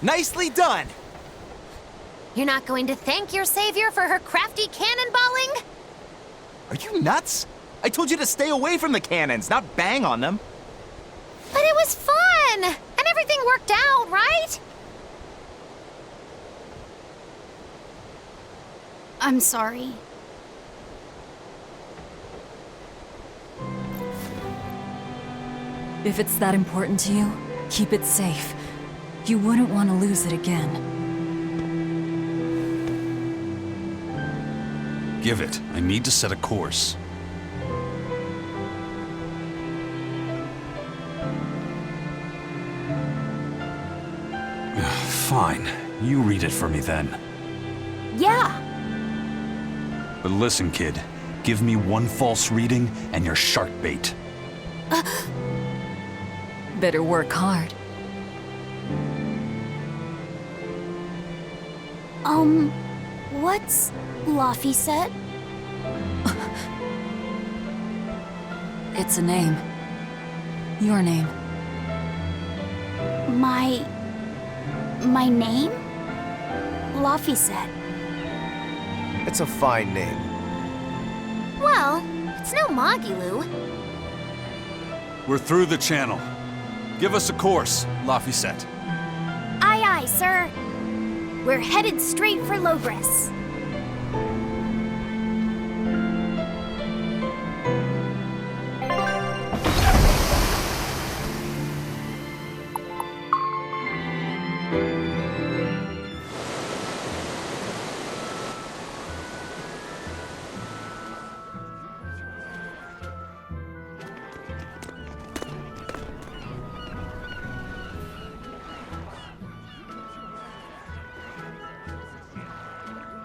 Nicely done! You're not going to thank your savior for her crafty cannonballing? Are you nuts? I told you to stay away from the cannons, not bang on them. But it was fun! And everything worked out, right? I'm sorry. If it's that important to you, keep it safe. You wouldn't want to lose it again. Give it. I need to set a course. Fine. You read it for me then. Yeah. But listen, kid. Give me one false reading and you're shark bait. Better work hard. What's Laffy said? It's a name. Your name. My name? Laffy said. It's a fine name. Well, it's no Magilou. We're through the channel. Give us a course, Laffy. Aye, aye, sir. We're headed straight for Logres.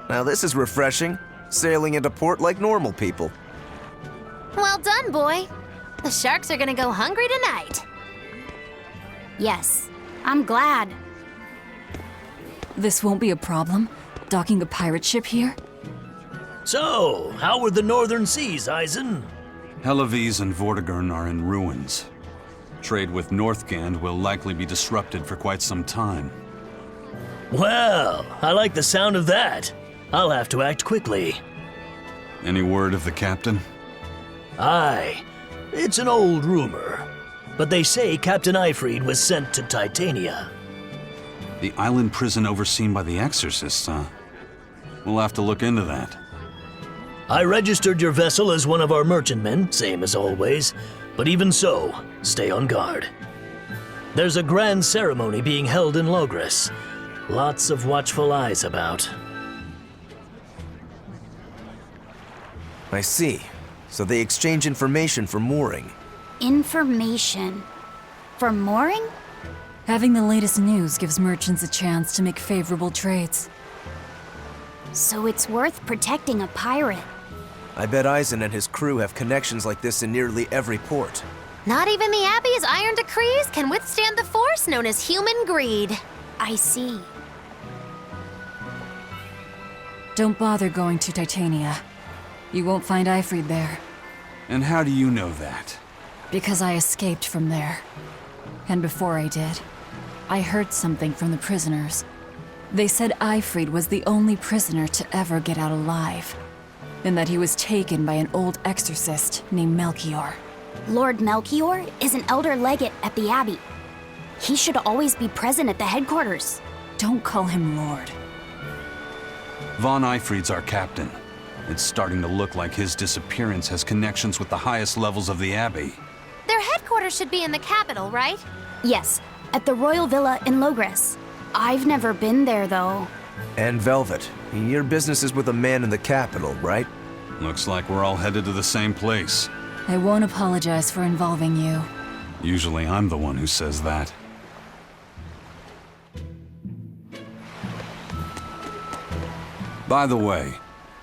Now this is refreshing. Sailing into port like normal people. Well done, boy. The sharks are gonna go hungry tonight. Yes, I'm glad. This won't be a problem? Docking a pirate ship here? So, how were the northern seas, Eisen? Hellawes and Vortigern are in ruins. Trade with Northgand will likely be disrupted for quite some time. Well, I like the sound of that. I'll have to act quickly. Any word of the captain? Aye, it's an old rumor. But they say Captain Eifried was sent to Titania. The island prison overseen by the exorcists, huh? We'll have to look into that. I registered your vessel as one of our merchantmen, same as always. But even so, stay on guard. There's a grand ceremony being held in Logres. Lots of watchful eyes about. I see. So they exchange information for mooring. Information. For mooring? Having the latest news gives merchants a chance to make favorable trades. So it's worth protecting a pirate. I bet Eisen and his crew have connections like this in nearly every port. Not even the Abbey's iron decrees can withstand the force known as human greed. I see. Don't bother going to Titania. You won't find Eifried there. And how do you know that? Because I escaped from there. And before I did, I heard something from the prisoners. They said Eifried was the only prisoner to ever get out alive. and that he was taken by an old exorcist named Melchior. Lord Melchior is an elder legate at the Abbey. He should always be present at the headquarters. Don't call him Lord. Von Eyfried's our captain. It's starting to look like his disappearance has connections with the highest levels of the Abbey. Their headquarters should be in the capital, right? Yes, at the Royal Villa in Logres. I've never been there, though. And Velvet, your business is with a man in the capital, right? Looks like we're all headed to the same place. I won't apologize for involving you. Usually I'm the one who says that. By the way,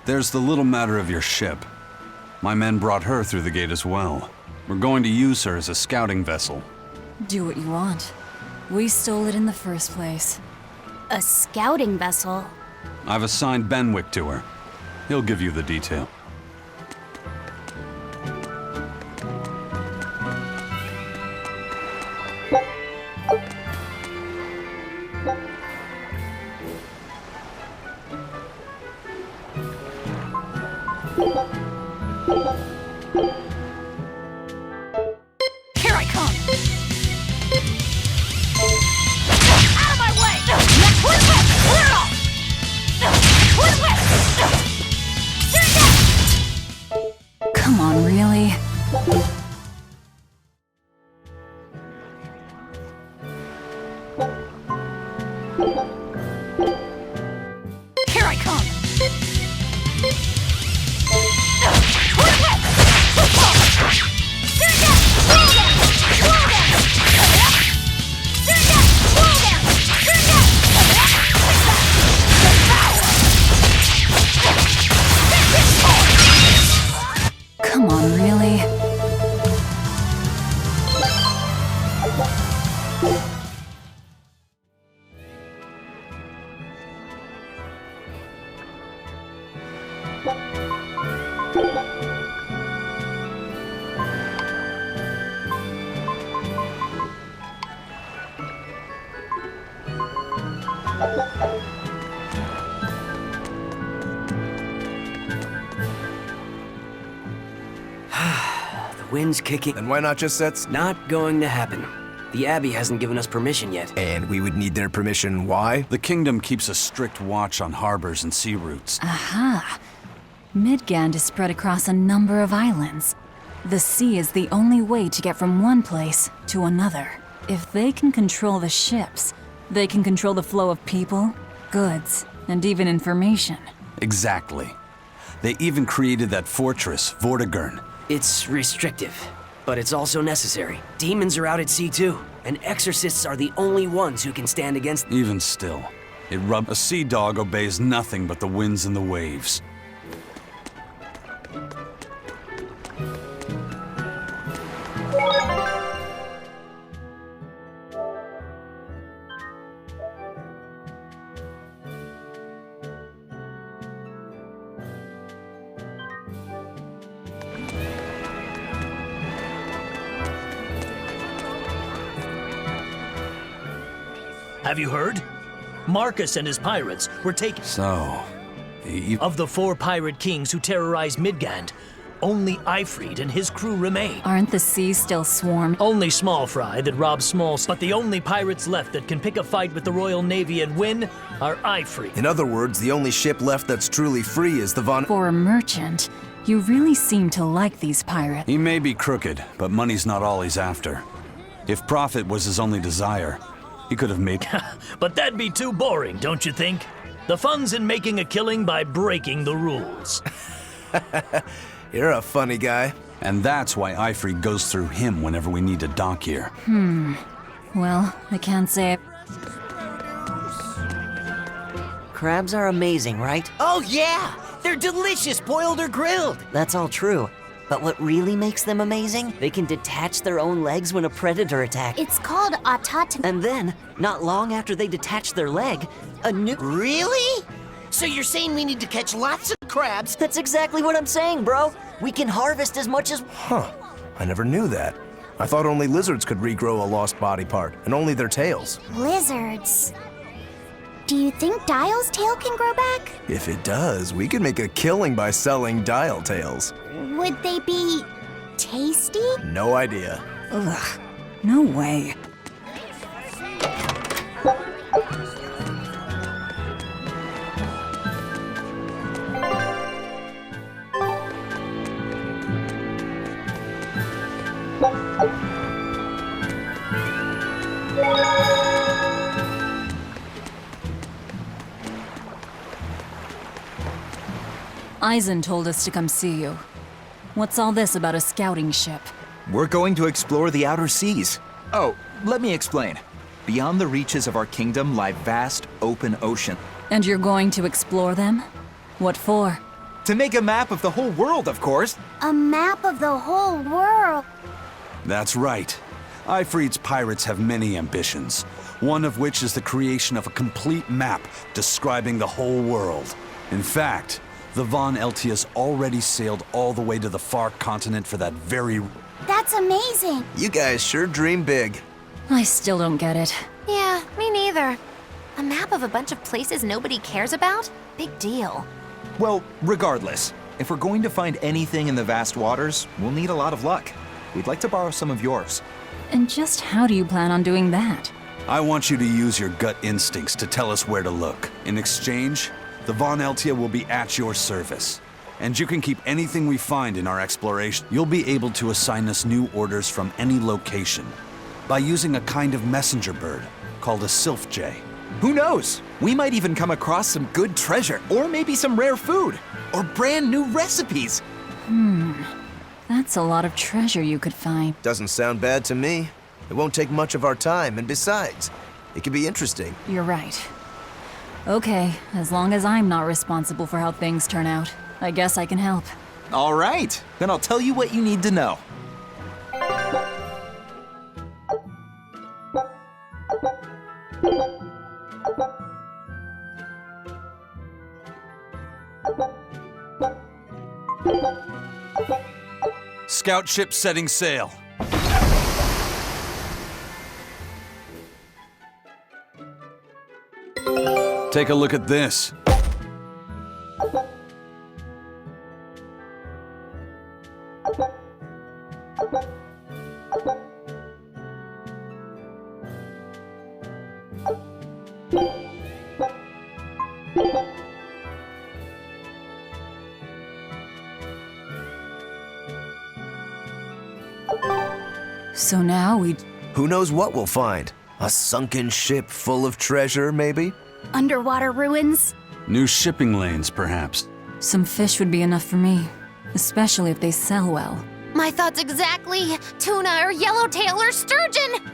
there's the little matter of your ship. My men brought her through the gate as well. We're going to use her as a scouting vessel. Do what you want. We stole it in the first place. A scouting vessel? I've assigned Benwick to her. He'll give you the detail. Here I come! Out of my way! Twin whip! Clear it off! Twin whip! Come on, really? Here I come! Twin whip! Come on, really? The wind's kicking. Then why not just set... Not going to happen. The Abbey hasn't given us permission yet. And we would need their permission, why? The kingdom keeps a strict watch on harbors and sea routes. Aha! Midgand is spread across a number of islands. The sea is the only way to get from one place to another. If they can control the ships, they can control the flow of people, goods, and even information. Exactly. They even created that fortress, Vortigern. It's restrictive, but it's also necessary. Demons are out at sea too, and exorcists are the only ones who can stand against... Even still, a sea dog obeys nothing but the winds and the waves. Have you heard? Marcus and his pirates were taken. So, Of the 4 pirate kings who terrorized Midgand, only Eyfried and his crew remain. Aren't the seas still swarmed? Only Small Fry that robs small, but the only pirates left that can pick a fight with the Royal Navy and win are Eyfried. In other words, the only ship left that's truly free is the Von... For a merchant, you really seem to like these pirates. he may be crooked, but money's not all he's after. If profit was his only desire, he could have made... But that'd be too boring, don't you think? The fun's in making a killing by breaking the rules. You're a funny guy. And that's why Eyfried goes through him whenever we need to dock here. Well, I can't say... Crabs are amazing, right? Oh, yeah! They're delicious, boiled or grilled. That's all true. But what really makes them amazing? They can detach their own legs when a predator attacks. It's called autot... And then, not long after they detach their leg, a new... Really? So you're saying we need to catch lots of crabs? That's exactly what I'm saying, bro. We can harvest as much as... Huh. I never knew that. I thought only lizards could regrow a lost body part, and only their tails. Lizards. Do you think Dial's tail can grow back? If it does, we could make a killing by selling dial tails. Would they be tasty? No idea. Ugh, no way. Eisen told us to come see you. What's all this about a scouting ship? We're going to explore the outer seas. Oh, let me explain. Beyond the reaches of our kingdom lie vast, open ocean. And you're going to explore them? What for? To make a map of the whole world, of course. A map of the whole world. That's right. Ifrit's pirates have many ambitions, one of which is the creation of a complete map describing the whole world. In fact, the Von Eltius already sailed all the way to the far continent for that very... That's amazing. You guys sure dream big. I still don't get it. Yeah, me neither. A map of a bunch of places nobody cares about? Big deal. Well, regardless, if we're going to find anything in the vast waters, we'll need a lot of luck. We'd like to borrow some of yours. And just how do you plan on doing that? I want you to use your gut instincts to tell us where to look. In exchange, the Von Eltia will be at your service. And you can keep anything we find in our exploration. You'll be able to assign us new orders from any location by using a kind of messenger bird called a sylph jay. Who knows? We might even come across some good treasure, or maybe some rare food, or brand new recipes. That's a lot of treasure you could find. Doesn't sound bad to me. It won't take much of our time, and besides, it could be interesting. You're right. Okay, as long as I'm not responsible for how things turn out, I guess I can help. All right, then I'll tell you what you need to know. Scout ship setting sail. Take a look at this. So now we... Who knows what we'll find? A sunken ship full of treasure, maybe? Underwater ruins? New shipping lanes, perhaps. Some fish would be enough for me, especially if they sell well. My thoughts exactly. Tuna or yellowtail or sturgeon.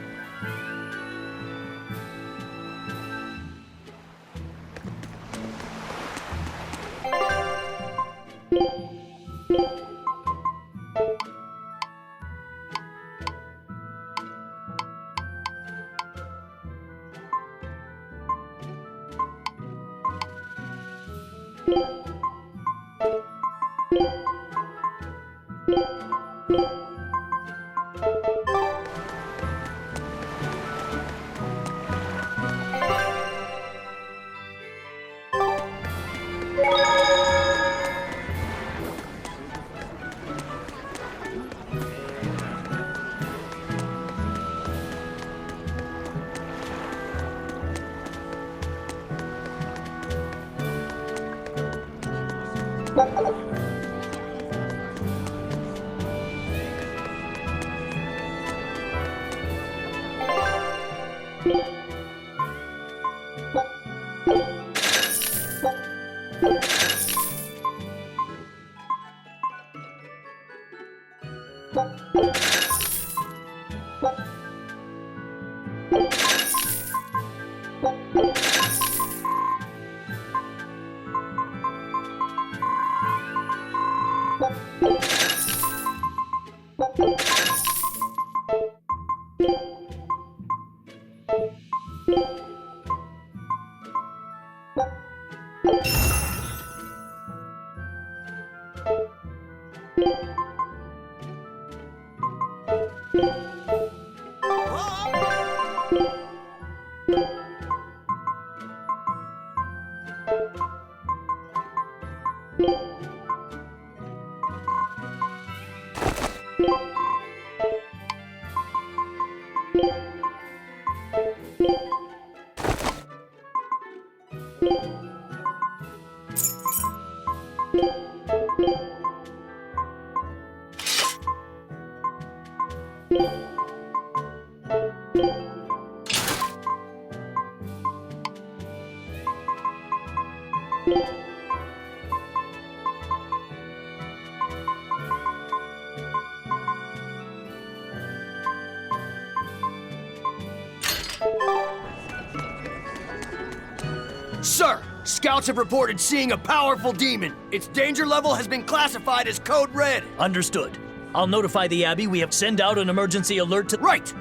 Sir, scouts have reported seeing a powerful demon. Its danger level has been classified as Code Red. Understood. I'll notify the Abbey we have sent out an emergency alert to— Right!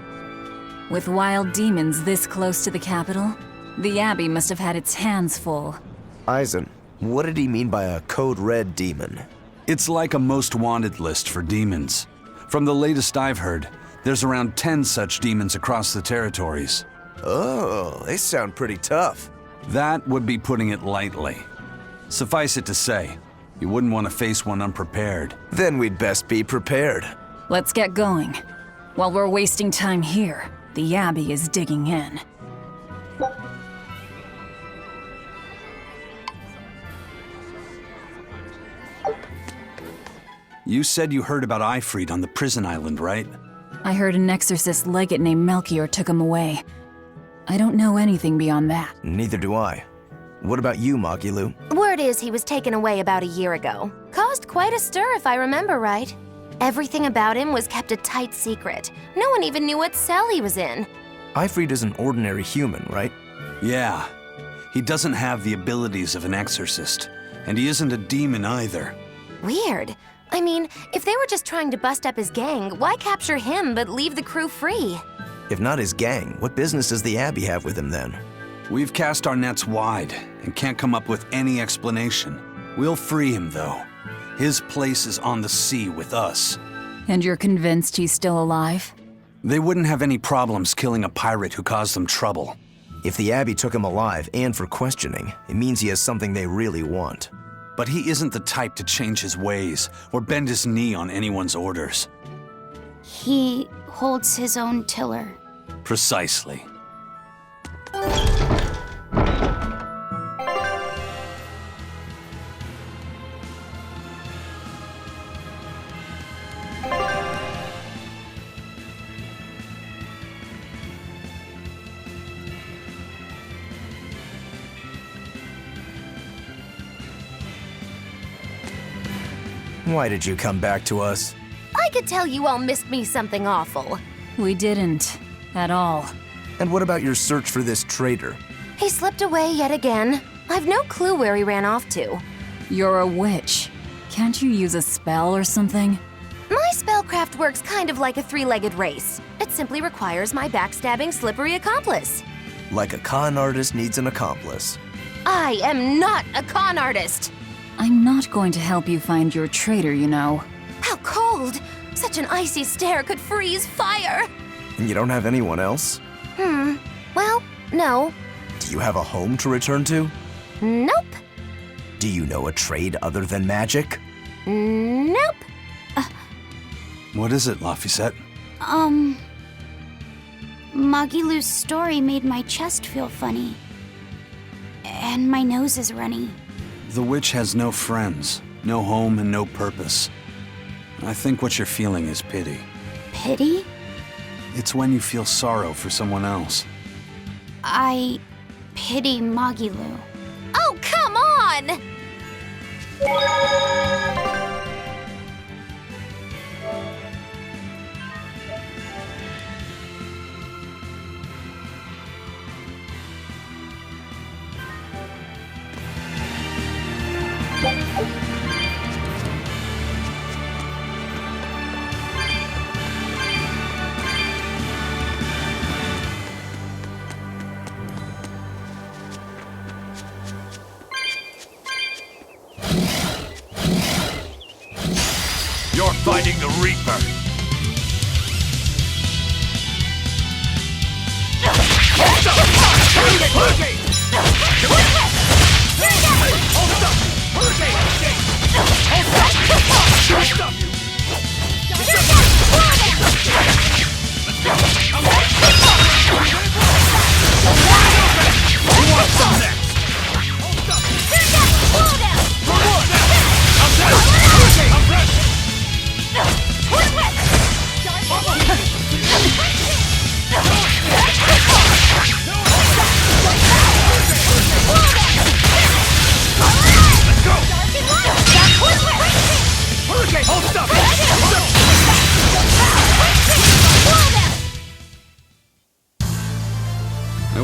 With wild demons this close to the capital, the Abbey must have had its hands full. Eisen, what did he mean by a Code Red demon? It's like a most wanted list for demons. From the latest I've heard, there's around 10 such demons across the territories. Oh, they sound pretty tough. That would be putting it lightly. Suffice it to say, you wouldn't want to face one unprepared. Then we'd best be prepared. Let's get going. While we're wasting time here, the Abbey is digging in. You said you heard about Ifrit on the prison island, right? I heard an exorcist legate named Melchior took him away. I don't know anything beyond that. Neither do I. What about you, Magilu? Word is he was taken away about a year ago. Caused quite a stir, if I remember right. Everything about him was kept a tight secret. No one even knew what cell he was in. Ifrit is an ordinary human, right? Yeah. He doesn't have the abilities of an exorcist, and he isn't a demon either. Weird. I mean, if they were just trying to bust up his gang, why capture him but leave the crew free? If not his gang, what business does the Abbey have with him then? We've cast our nets wide and can't come up with any explanation. We'll free him, though. His place is on the sea with us. And you're convinced he's still alive? They wouldn't have any problems killing a pirate who caused them trouble. If the Abbey took him alive and for questioning, it means he has something they really want. But he isn't the type to change his ways or bend his knee on anyone's orders. He holds his own tiller. Precisely. Why did you come back to us? I could tell you all missed me something awful. We didn't. At all. And what about your search for this traitor? He slipped away yet again. I've no clue where he ran off to. You're a witch. Can't you use a spell or something? My spellcraft works kind of like a three-legged race. It simply requires my backstabbing, slippery accomplice. Like a con artist needs an accomplice. I am not a con artist! I'm not going to help you find your traitor, you know. How cold! Such an icy stare could freeze fire! And you don't have anyone else? Well, no. Do you have a home to return to? Nope. Do you know a trade other than magic? Nope. What is it, Laphicet? Magilu's story made my chest feel funny. And my nose is runny. The witch has no friends, no home, and no purpose. I think what you're feeling is pity. Pity? It's when you feel sorrow for someone else. I pity Magilu. Oh, come on! You're fighting the Reaper.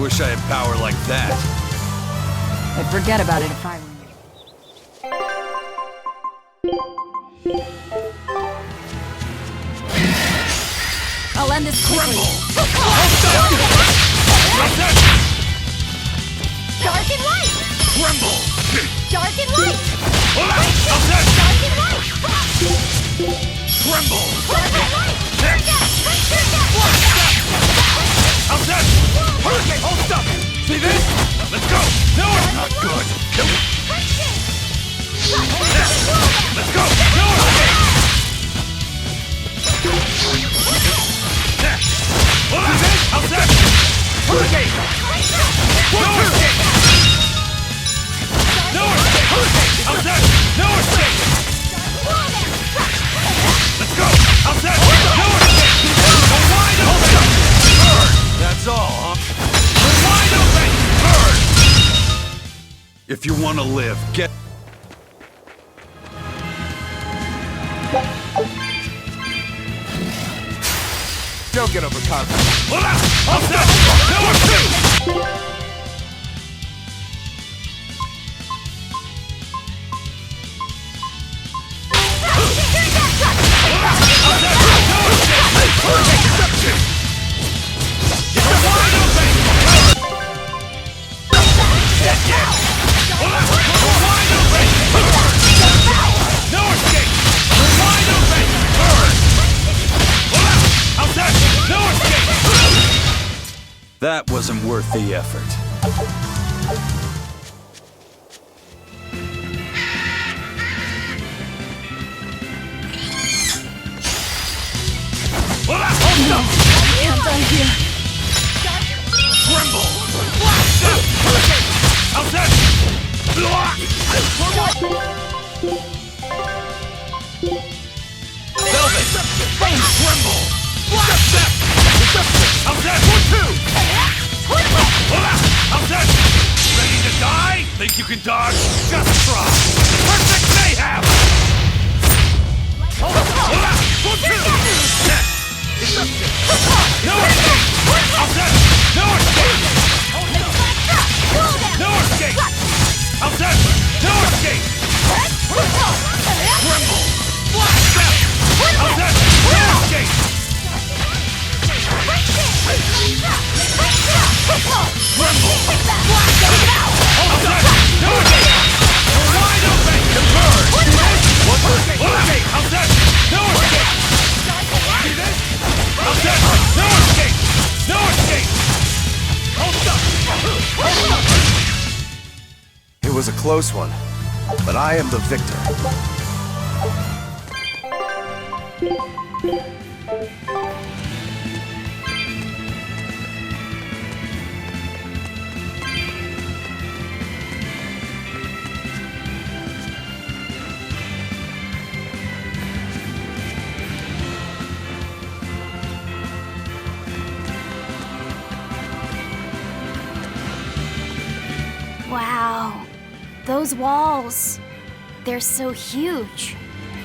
wish I had power like that. I'd forget about it if I were you. I'll end this quickly. Dark and light! Tremble! Dark and light! Dark and light! Tremble! Dark and light! Hurricane! Hold stuff! See this? Let's go! No! Not good! Let's go! No! See this? How's that? Hurricane! No escape! No escape! How's that? No escape! Let's go! How's that? No escape! Go wide open! Burn! That's all, huh? Go wide open! Burn! If you want to live, get... Don't get overconfident. How's that? No escape! That wasn't worth the effort. Hands on here. Tremble! How's that? Velvet! Tremble! How's that? 1, 2! How's that? Ready to die? Think you can dodge? Just try! Perfect mayhem! 1, 2! No escape! How's that? No escape! No escape! How's that? No escape! Tremble! How's that? No escape! Tremble! How's that? No escape! You're wide open! You burn! Okay, how's that? No escape! See this? How's that? No escape! No escape! Hold up! It was a close one, but I am the victor. Wow. Those walls. They're so huge.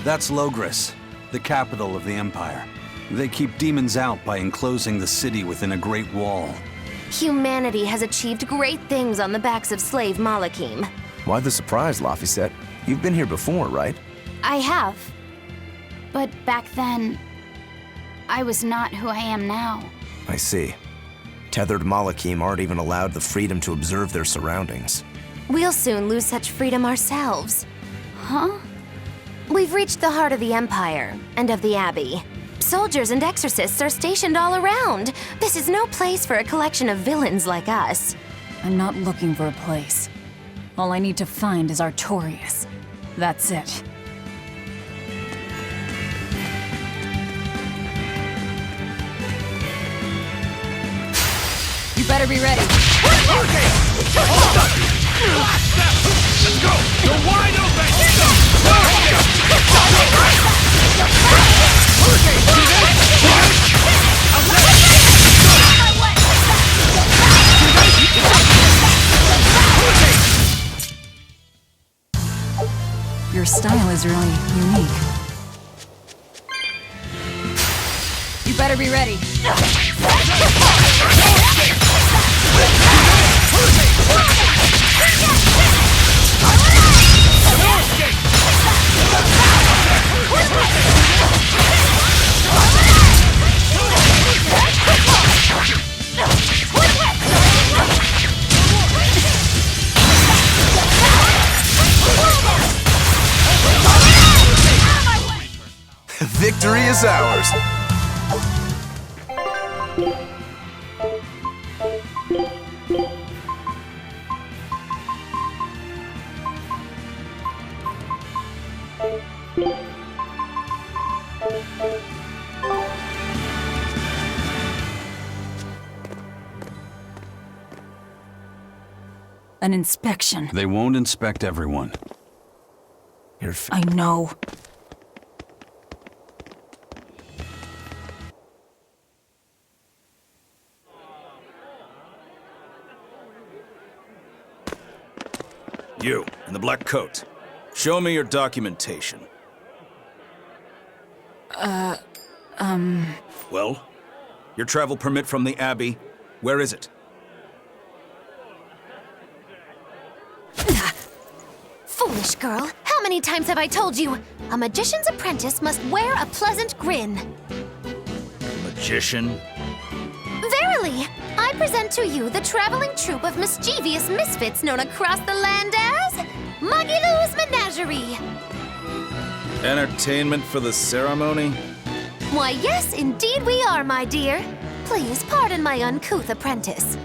That's Logres, the capital of the Empire. They keep demons out by enclosing the city within a great wall. Humanity has achieved great things on the backs of slave Malakim. Why the surprise, Laphicet? You've been here before, right? I have. But back then, I was not who I am now. I see. Tethered Malakim aren't even allowed the freedom to observe their surroundings. We'll soon lose such freedom ourselves. Huh? We've reached the heart of the Empire and of the Abbey. Soldiers and exorcists are stationed all around. This is no place for a collection of villains like us. I'm not looking for a place. All I need to find is Artorias. That's it. You better be ready. Let's go! You're wide open! Your style is really unique. You better be ready. Victory is ours. An inspection. They won't inspect everyone. I know. You, in the black coat. Show me your documentation. Well? Your travel permit from the Abbey, where is it? Foolish girl, how many times have I told you? A magician's apprentice must wear a pleasant grin. Magician? Verily, I present to you the traveling troupe of mischievous misfits known across the land as Magiloo's Menagerie. Entertainment for the ceremony? Why, yes, indeed we are, my dear. Please pardon my uncouth apprentice.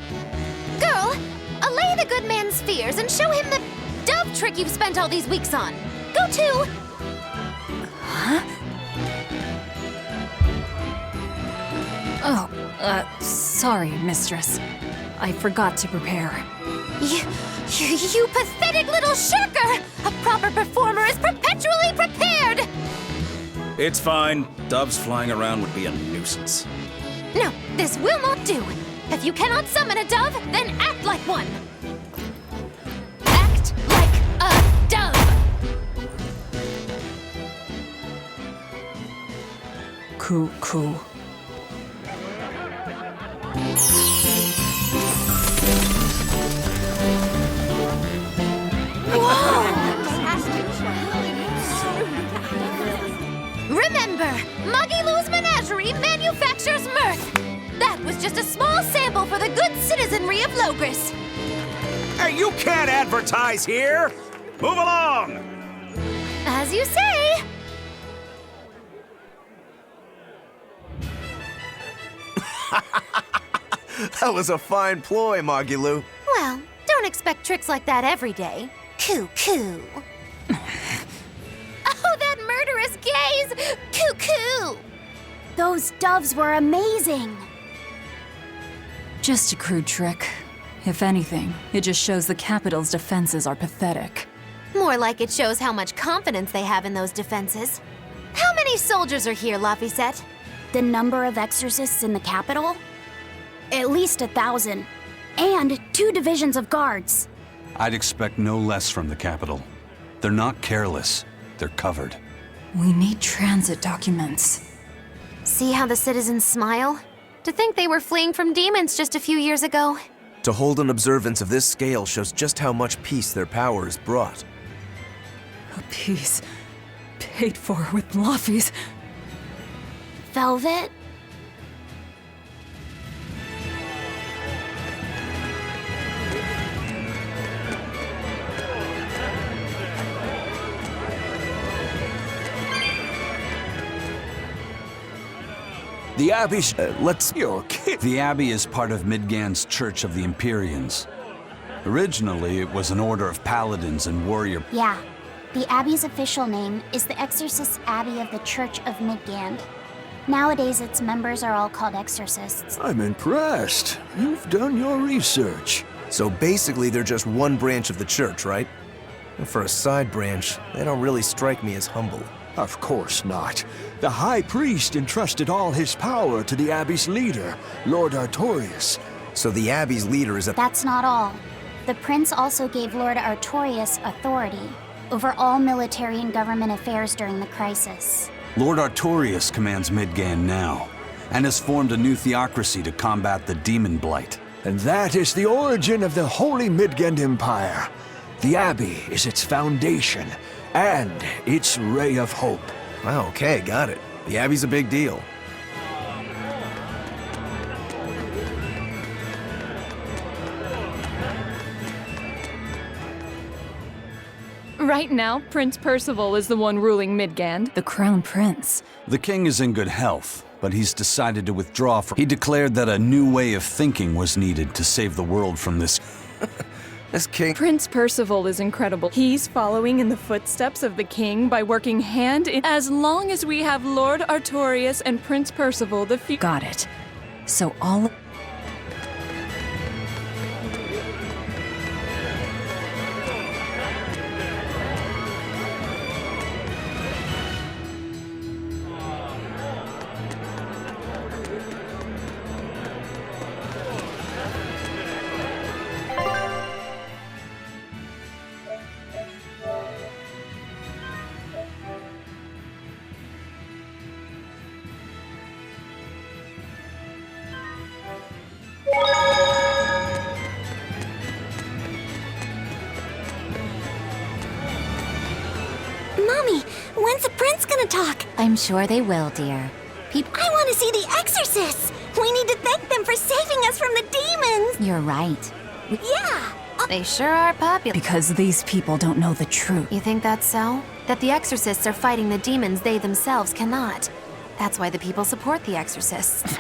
Girl, allay the good man's fears and show him the dove trick you've spent all these weeks on. Go to... Huh? Oh, sorry, mistress. I forgot to prepare. You pathetic little shirker! A proper performer is perpetually prepared! It's fine. Doves flying around would be a nuisance. No, this will not do. If you cannot summon a dove, then act like one. Act like a dove! Cool. Remember, Magiloo's Menagerie manufactures mirth. That was just a small sample for the good citizenry of Logris. Hey, you can't advertise here! Move along! As you say. That was a fine ploy, Magiloo. Well, don't expect tricks like that every day. Coo. Oh, that murderous gaze! Coo. Those doves were amazing. Just a crude trick. If anything, it just shows the capital's defenses are pathetic. More like it shows how much confidence they have in those defenses. How many soldiers are here, Laphicet? The number of exorcists in the capital? At least 1,000. And 2 divisions of guards. I'd expect no less from the capital. They're not careless. They're covered. We need transit documents. See how the citizens smile? To think they were fleeing from demons just a few years ago. To hold an observance of this scale shows just how much peace their power has brought. A piece paid for with Laffies. Velvet? The Abbey's... You're kidding. The Abbey is part of Midgand's Church of the Empyreans. Originally, it was an order of paladins and warrior... Yeah. The Abbey's official name is the Exorcist Abbey of the Church of Midgand. Nowadays, its members are all called exorcists. I'm impressed. You've done your research. So basically, they're just one branch of the church, right? And for a side branch, they don't really strike me as humble. Of course not. The High Priest entrusted all his power to the Abbey's leader, Lord Artorius. So the Abbey's leader is a... That's not all. The Prince also gave Lord Artorius authority over all military and government affairs during the crisis. Lord Artorius commands Midgand now, and has formed a new theocracy to combat the demon blight. And that is the origin of the Holy Midgard Empire. The Abbey is its foundation, and its ray of hope. Wow, okay, got it. The Abbey's a big deal. Right now, Prince Percival is the one ruling Midgand. The Crown Prince. The king is in good health, but he's decided to withdraw from... He declared that a new way of thinking was needed to save the world from this... This king... Prince Percival is incredible. He's following in the footsteps of the king by working hand in... As long as we have Lord Artorias and Prince Percival, the Got it. So all... Mommy, when's the prince gonna talk? I'm sure they will, dear. I want to see the exorcists! We need to thank them for saving us from the demons! You're right. Yeah! They sure are popular. Because these people don't know the truth. You think that's so? That the exorcists are fighting the demons they themselves cannot. That's why the people support the exorcists.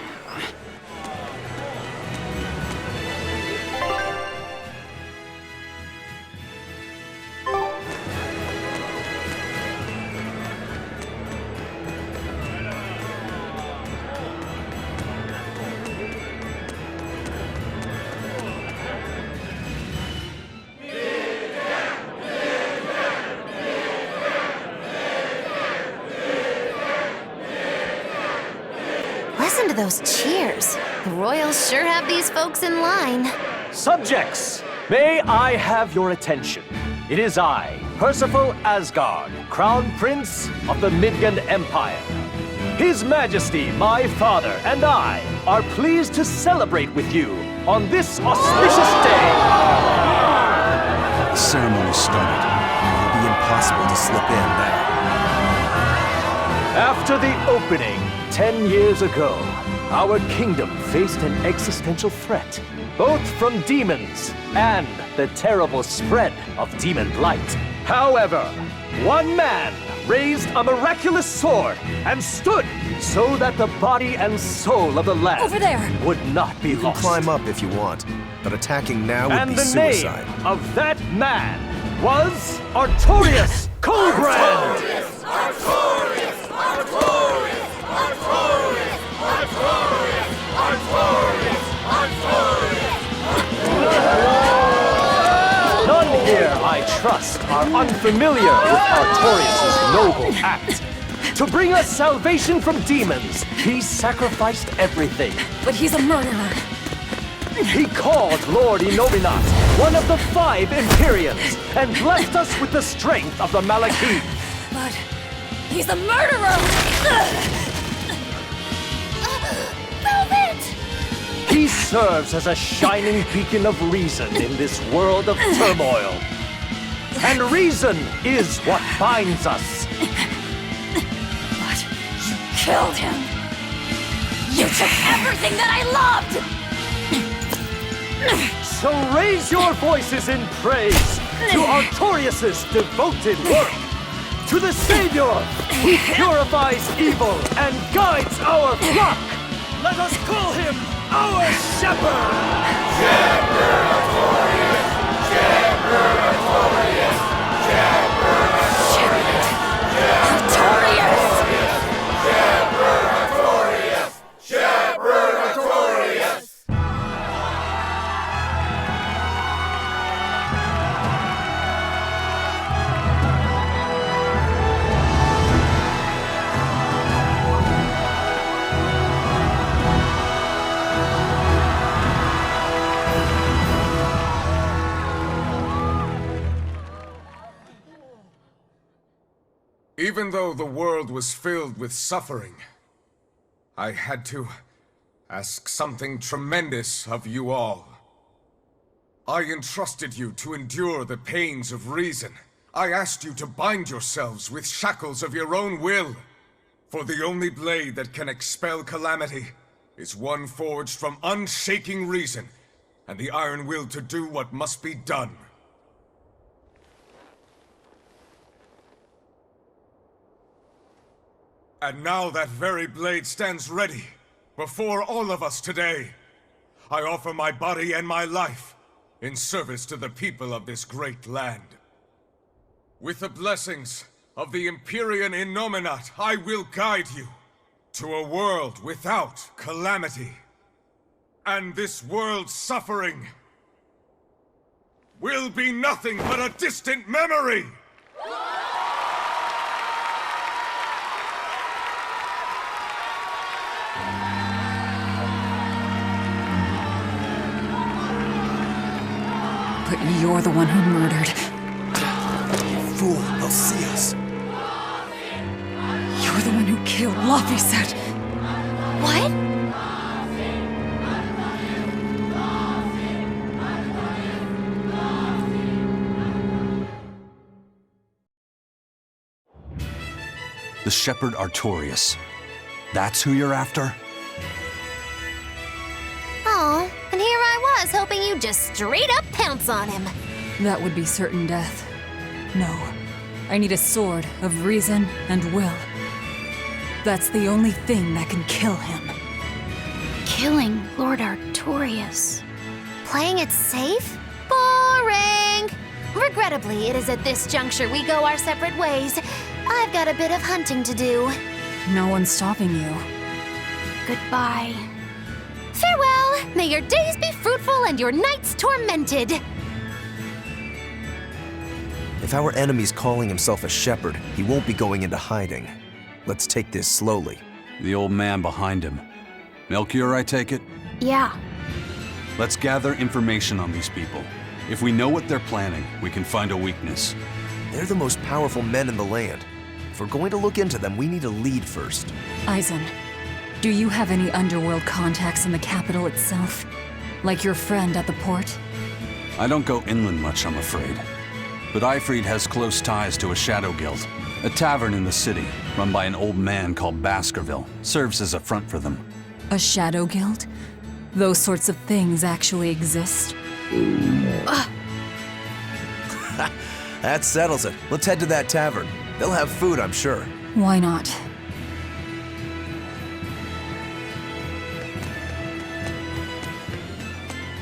Listen to those cheers. The royals sure have these folks in line. Subjects, may I have your attention? It is I, Percival Asgard, Crown Prince of the Midgard Empire. His Majesty, my father, and I are pleased to celebrate with you on this auspicious day. The ceremony started. It will be impossible to slip in now. After the opening 10 years ago, our kingdom faced an existential threat, both from demons and the terrible spread of demon blight. However, one man raised a miraculous sword and stood so that the body and soul of the land Over there! would not be You can lost. climb up if you want, but attacking now would And be the suicide. name of that man was Artorias Colbrand! None here, I trust, are unfamiliar with Artorias' noble act. To bring us salvation from demons, he sacrificed everything. But he's a murderer. He called Lord Inominat, one of the 5 Imperians, and blessed us with the strength of the Malachim. But he's a murderer! Velvet! He serves as a shining beacon of reason in this world of turmoil. And reason is what binds us. But you killed him! You took everything that I loved! So raise your voices in praise to Artorias' devoted work, to the Savior who purifies evil and guides our flock. Let us call him our shepherd! Shepherd Artorias! Shepherd Artorias! Shepherd Artorias! Artorias! Shepherd Artorias! Shepherd Artorias! Even though the world was filled with suffering, I had to ask something tremendous of you all. I entrusted you to endure the pains of reason. I asked you to bind yourselves with shackles of your own will. For the only blade that can expel calamity is one forged from unshaking reason and the iron will to do what must be done. And now that very blade stands ready before all of us today. I offer my body and my life in service to the people of this great land. With the blessings of the Empyrean Innominat, I will guide you to a world without calamity. And this world's suffering will be nothing but a distant memory! But you're the one who murdered. Fool, they'll see us. You're the one who killed Laphicet. What? The Shepherd Artorias. That's who you're after? Oh, and here I was hoping you'd just straight up pounce on him. That would be certain death. No. I need a sword of reason and will. That's the only thing that can kill him. Killing Lord Artorias. Playing it safe? Boring! Regrettably, it is at this juncture we go our separate ways. I've got a bit of hunting to do. No one's stopping you. Goodbye. Farewell! May your days be fruitful and your nights tormented! If our enemy's calling himself a shepherd, he won't be going into hiding. Let's take this slowly. The old man behind him. Melchior, I take it? Yeah. Let's gather information on these people. If we know what they're planning, we can find a weakness. They're the most powerful men in the land. If we're going to look into them, we need a lead first. Eisen, do you have any underworld contacts in the capital itself? Like your friend at the port? I don't go inland much, I'm afraid. But Eifried has close ties to a shadow guild. A tavern in the city, run by an old man called Baskerville, serves as a front for them. A shadow guild? Those sorts of things actually exist? That settles it. Let's head to that tavern. They'll have food, I'm sure. Why not?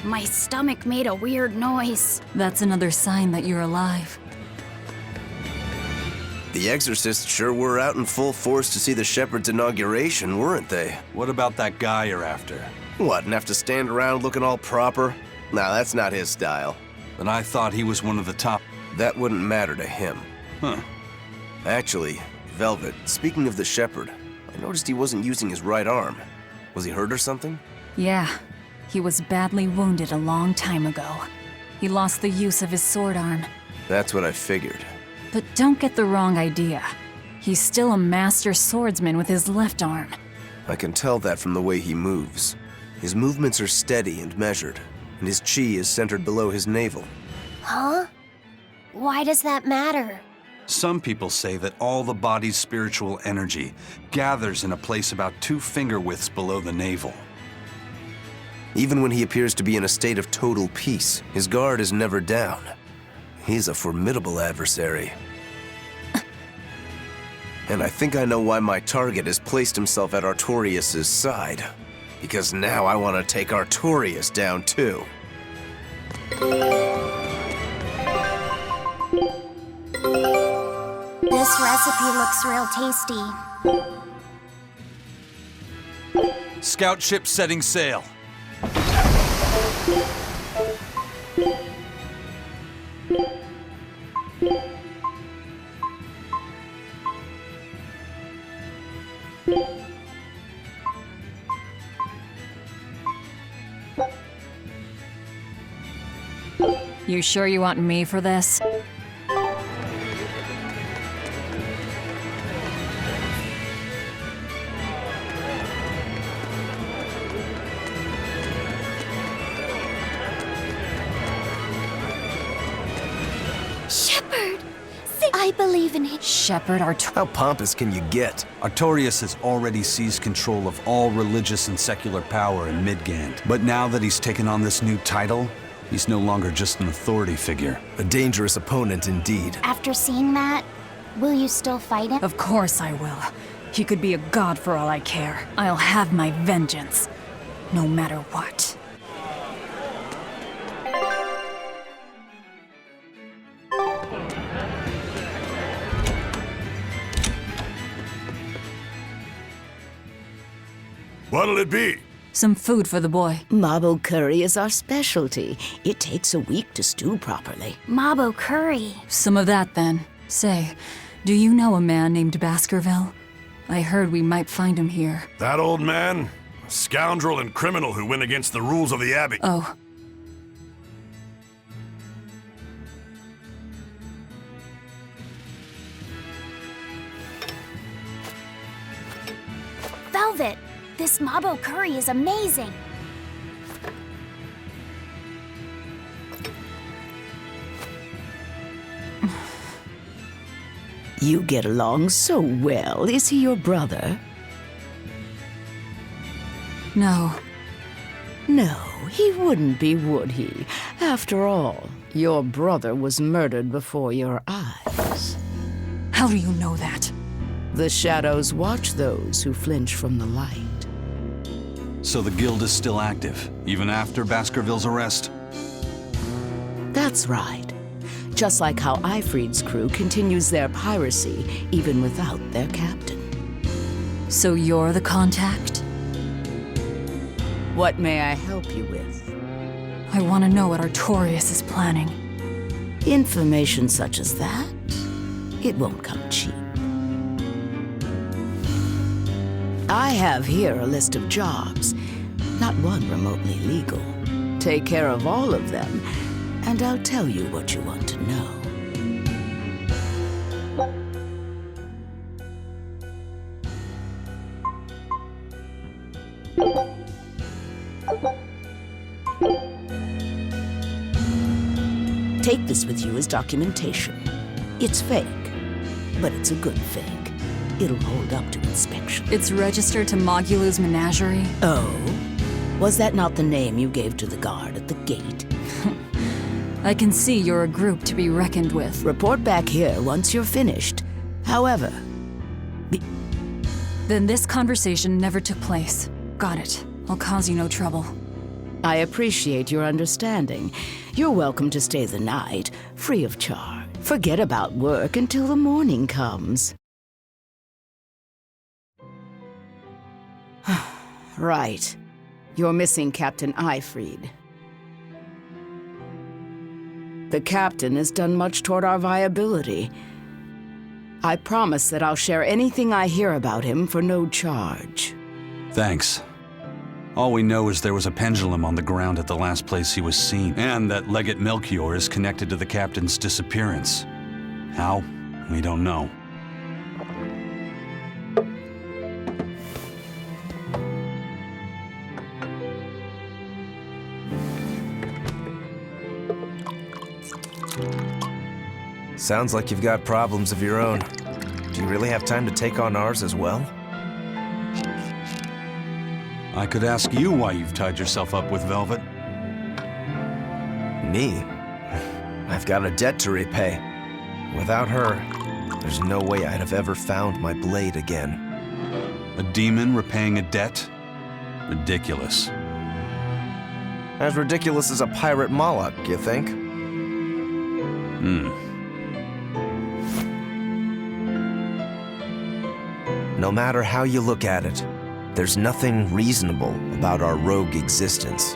My stomach made a weird noise. That's another sign that you're alive. The exorcists sure were out in full force to see the shepherd's inauguration, weren't they? What about that guy you're after? What, and have to stand around looking all proper? Nah, that's not his style. But I thought he was one of the top... That wouldn't matter to him. Huh. Actually, Velvet, speaking of the shepherd, I noticed he wasn't using his right arm. Was he hurt or something? Yeah. He was badly wounded a long time ago. He lost the use of his sword arm. That's what I figured. But don't get the wrong idea. He's still a master swordsman with his left arm. I can tell that from the way he moves. His movements are steady and measured, and his chi is centered below his navel. Huh? Why does that matter? Some people say that all the body's spiritual energy gathers in a place about 2 finger widths below the navel. Even when he appears to be in a state of total peace, his guard is never down. He's a formidable adversary. And I think I know why my target has placed himself at Artorias' side. Because now I want to take Artorias down too. This recipe looks real tasty. Scout ship setting sail. You sure you want me for this? I believe in him. Shepherd How pompous can you get? Artorias has already seized control of all religious and secular power in Midgand. But now that he's taken on this new title, he's no longer just an authority figure. A dangerous opponent indeed. After seeing that, will you still fight him? Of course I will. He could be a god for all I care. I'll have my vengeance, no matter what. What'll it be? Some food for the boy. Mabo curry is our specialty. It takes a week to stew properly. Mabo curry. Some of that, then. Say, do you know a man named Baskerville? I heard we might find him here. That old man? A scoundrel and criminal who went against the rules of the Abbey. Oh. Velvet, this Mabo curry is amazing. You get along so well. Is he your brother? No. No, he wouldn't be, would he? After all, your brother was murdered before your eyes. How do you know that? The shadows watch those who flinch from the light. So the guild is still active, even after Baskerville's arrest? That's right. Just like how Ifrid's crew continues their piracy even without their captain. So you're the contact? What may I help you with? I want to know what Artorias is planning. Information such as that? It won't come cheap. I have here a list of jobs, not one remotely legal. Take care of all of them, and I'll tell you what you want to know. Take this with you as documentation. It's fake, but it's a good fake. It'll hold up to inspection. It's registered to Mogulu's menagerie? Oh? Was that not the name you gave to the guard at the gate? I can see you're a group to be reckoned with. Report back here once you're finished. However... Then this conversation never took place. Got it. I'll cause you no trouble. I appreciate your understanding. You're welcome to stay the night, free of charge. Forget about work until the morning comes. Right. You're missing Captain Ifrid. The captain has done much toward our viability. I promise that I'll share anything I hear about him for no charge. Thanks. All we know is there was a pendulum on the ground at the last place he was seen, and that Legate Melchior is connected to the captain's disappearance. How? We don't know. Sounds like you've got problems of your own. Do you really have time to take on ours as well? I could ask you why you've tied yourself up with Velvet. Me? I've got a debt to repay. Without her, there's no way I'd have ever found my blade again. A demon repaying a debt? Ridiculous. As ridiculous as a pirate Moloch, you think? No matter how you look at it, there's nothing reasonable about our rogue existence.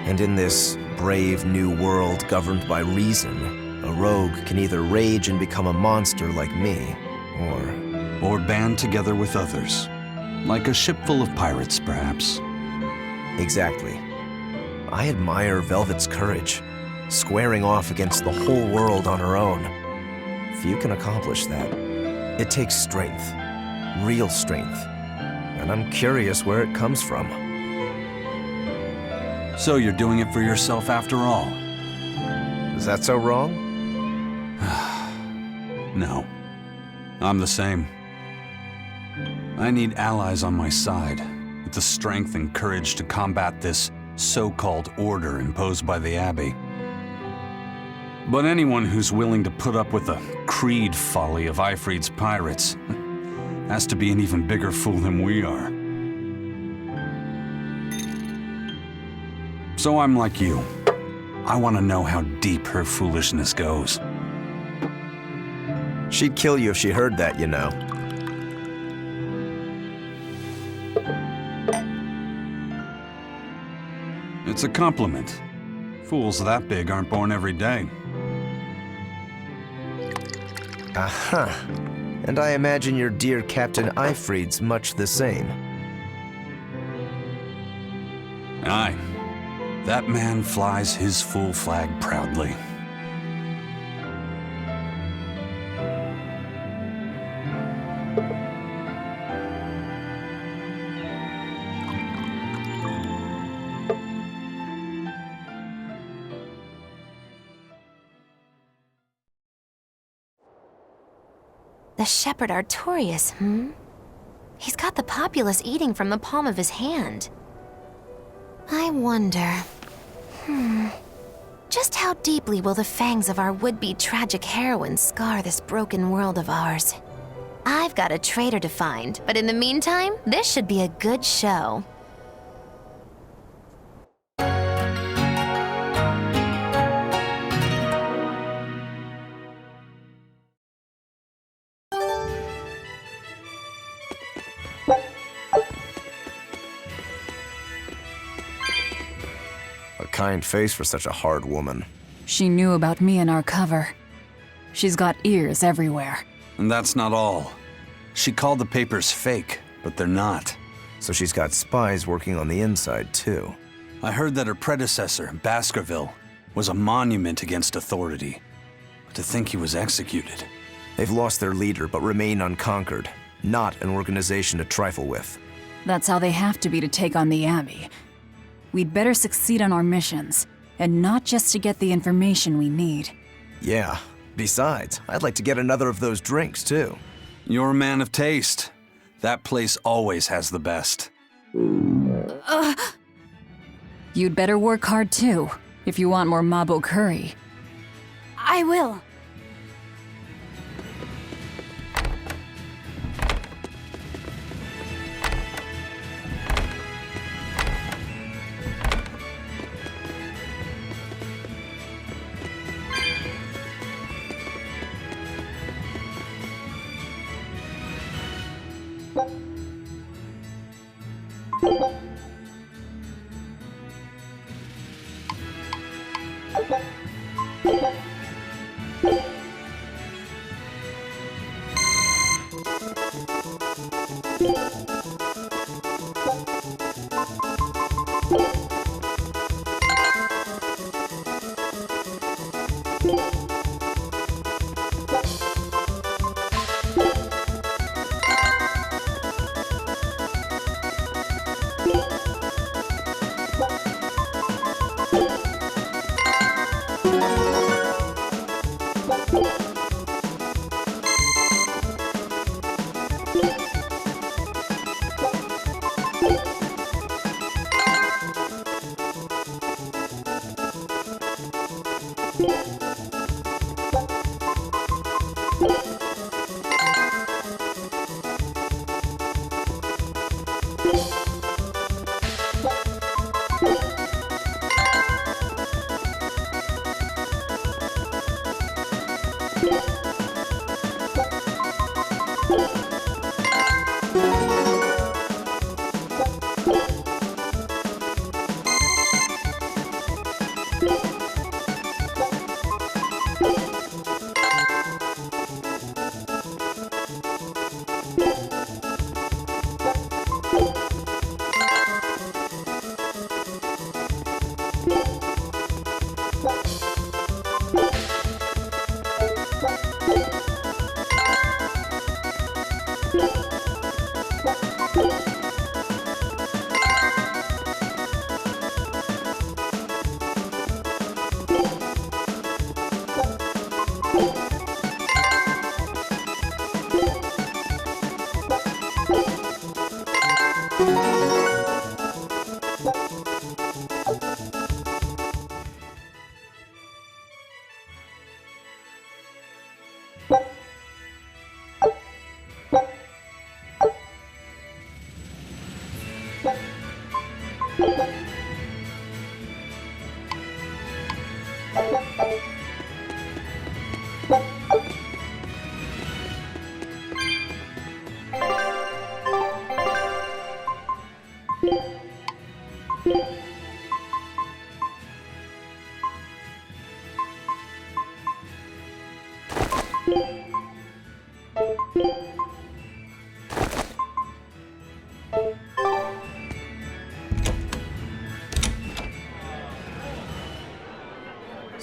And in this brave new world governed by reason, a rogue can either rage and become a monster like me, or band together with others. Like a ship full of pirates, perhaps. Exactly. I admire Velvet's courage, squaring off against the whole world on her own. If you can accomplish that, it takes strength. Real strength. And I'm curious where it comes from. So you're doing it for yourself after all? Is that so wrong? No. I'm the same. I need allies on my side, with the strength and courage to combat this so-called order imposed by the Abbey. But anyone who's willing to put up with the creed folly of Ifrit's pirates has to be an even bigger fool than we are. So I'm like you. I want to know how deep her foolishness goes. She'd kill you if she heard that, you know. It's a compliment. Fools that big aren't born every day. Aha. And I imagine your dear Captain Ifrit's much the same. Aye. That man flies his full flag proudly. The shepherd Artorias, He's got the populace eating from the palm of his hand. I wonder, just how deeply will the fangs of our would-be tragic heroine scar this broken world of ours? I've got a traitor to find, but in the meantime, this should be a good show. Kind face for such a hard woman. She knew about me and our cover. She's got ears everywhere. And that's not all. She called the papers fake, but they're not. So she's got spies working on the inside, too. I heard that her predecessor, Baskerville, was a monument against authority. But to think he was executed. They've lost their leader, but remain unconquered. Not an organization to trifle with. That's how they have to be to take on the Abbey. We'd better succeed on our missions, and not just to get the information we need. Yeah. Besides, I'd like to get another of those drinks, too. You're a man of taste. That place always has the best. You'd better work hard, too, if you want more Mabo curry. I will.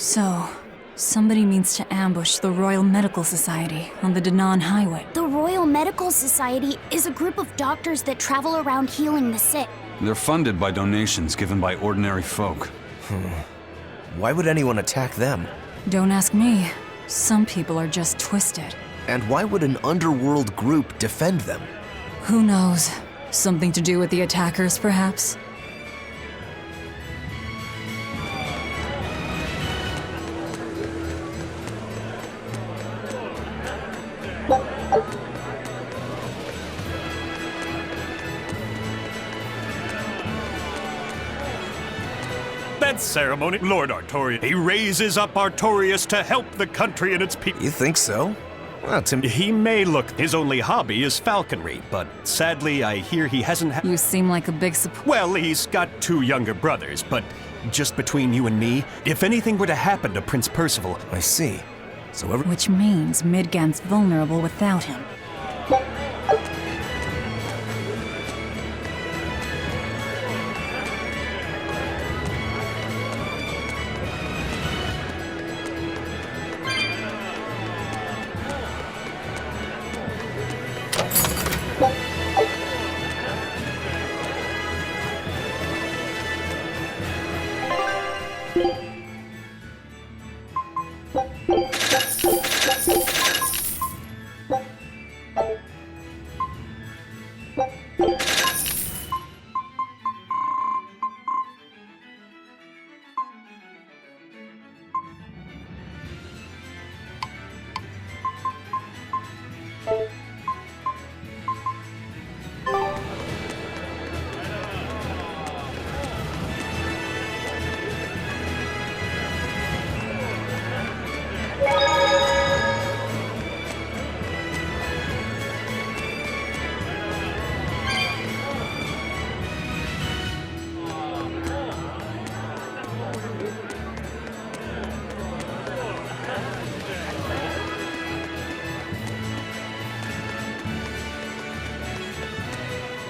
So, somebody means to ambush the Royal Medical Society on the Danan Highway. The Royal Medical Society is a group of doctors that travel around healing the sick. They're funded by donations given by ordinary folk. Why would anyone attack them? Don't ask me. Some people are just twisted. And why would an underworld group defend them? Who knows? Something to do with the attackers, perhaps? That ceremony, Lord Artorius, he raises up Artorius to help the country and its people. You think so? Well, he may look, his only hobby is falconry, but sadly I hear he hasn't You seem like a big support. Well, he's got 2 younger brothers, but just between you and me, if anything were to happen to Prince Percival... I see. So Which means Midgand's vulnerable without him.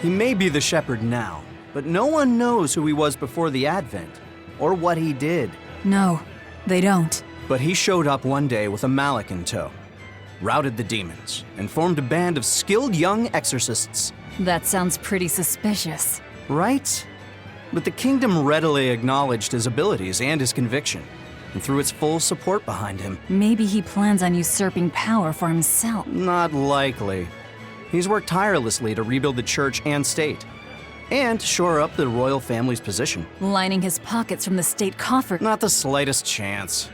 He may be the shepherd now, but no one knows who he was before the Advent, or what he did. No, they don't. But he showed up one day with a mallet in tow, routed the demons, and formed a band of skilled young exorcists. That sounds pretty suspicious. Right? But the kingdom readily acknowledged his abilities and his conviction, and threw its full support behind him. Maybe he plans on usurping power for himself. Not likely. He's worked tirelessly to rebuild the church and state, and shore up the royal family's position. Lining his pockets from the state coffer. Not the slightest chance.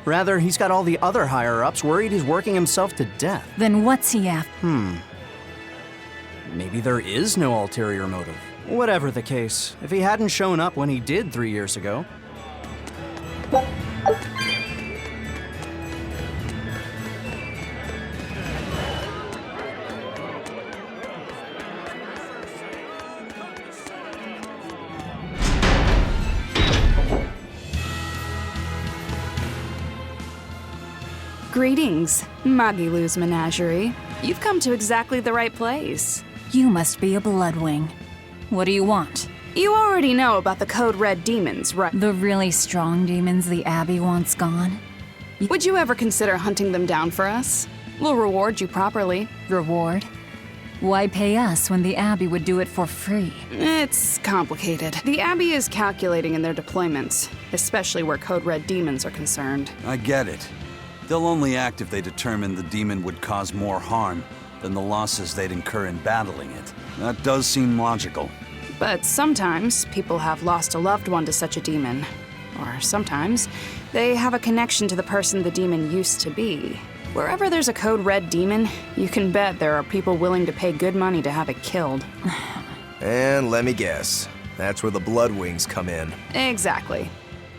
Rather, he's got all the other higher-ups worried he's working himself to death. Then what's he after? Maybe there is no ulterior motive. Whatever the case, if he hadn't shown up when he did 3 years ago... Greetings, Magilou's menagerie. You've come to exactly the right place. You must be a Bloodwing. What do you want? You already know about the Code Red demons, right? The really strong demons the Abbey wants gone? Would you ever consider hunting them down for us? We'll reward you properly. Reward? Why pay us when the Abbey would do it for free? It's complicated. The Abbey is calculating in their deployments, especially where Code Red demons are concerned. I get it. They'll only act if they determine the demon would cause more harm than the losses they'd incur in battling it. That does seem logical. But sometimes people have lost a loved one to such a demon. Or sometimes they have a connection to the person the demon used to be. Wherever there's a Code Red demon, you can bet there are people willing to pay good money to have it killed. And let me guess, that's where the Bloodwings come in. Exactly.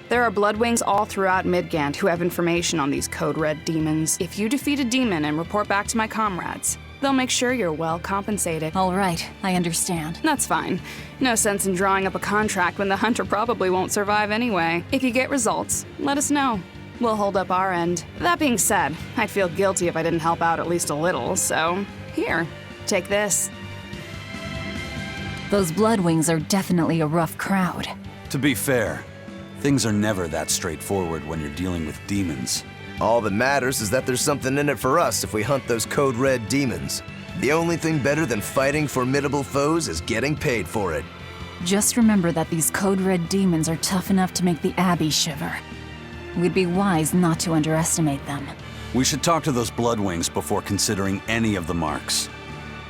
There are Bloodwings all throughout Midgand who have information on these Code Red demons. If you defeat a demon and report back to my comrades, they'll make sure you're well compensated. All right, I understand. That's fine. No sense in drawing up a contract when the hunter probably won't survive anyway. If you get results, let us know. We'll hold up our end. That being said, I'd feel guilty if I didn't help out at least a little, so here, take this. Those Bloodwings are definitely a rough crowd. To be fair, things are never that straightforward when you're dealing with demons. All that matters is that there's something in it for us if we hunt those Code Red demons. The only thing better than fighting formidable foes is getting paid for it. Just remember that these Code Red demons are tough enough to make the Abbey shiver. We'd be wise not to underestimate them. We should talk to those Bloodwings before considering any of the marks.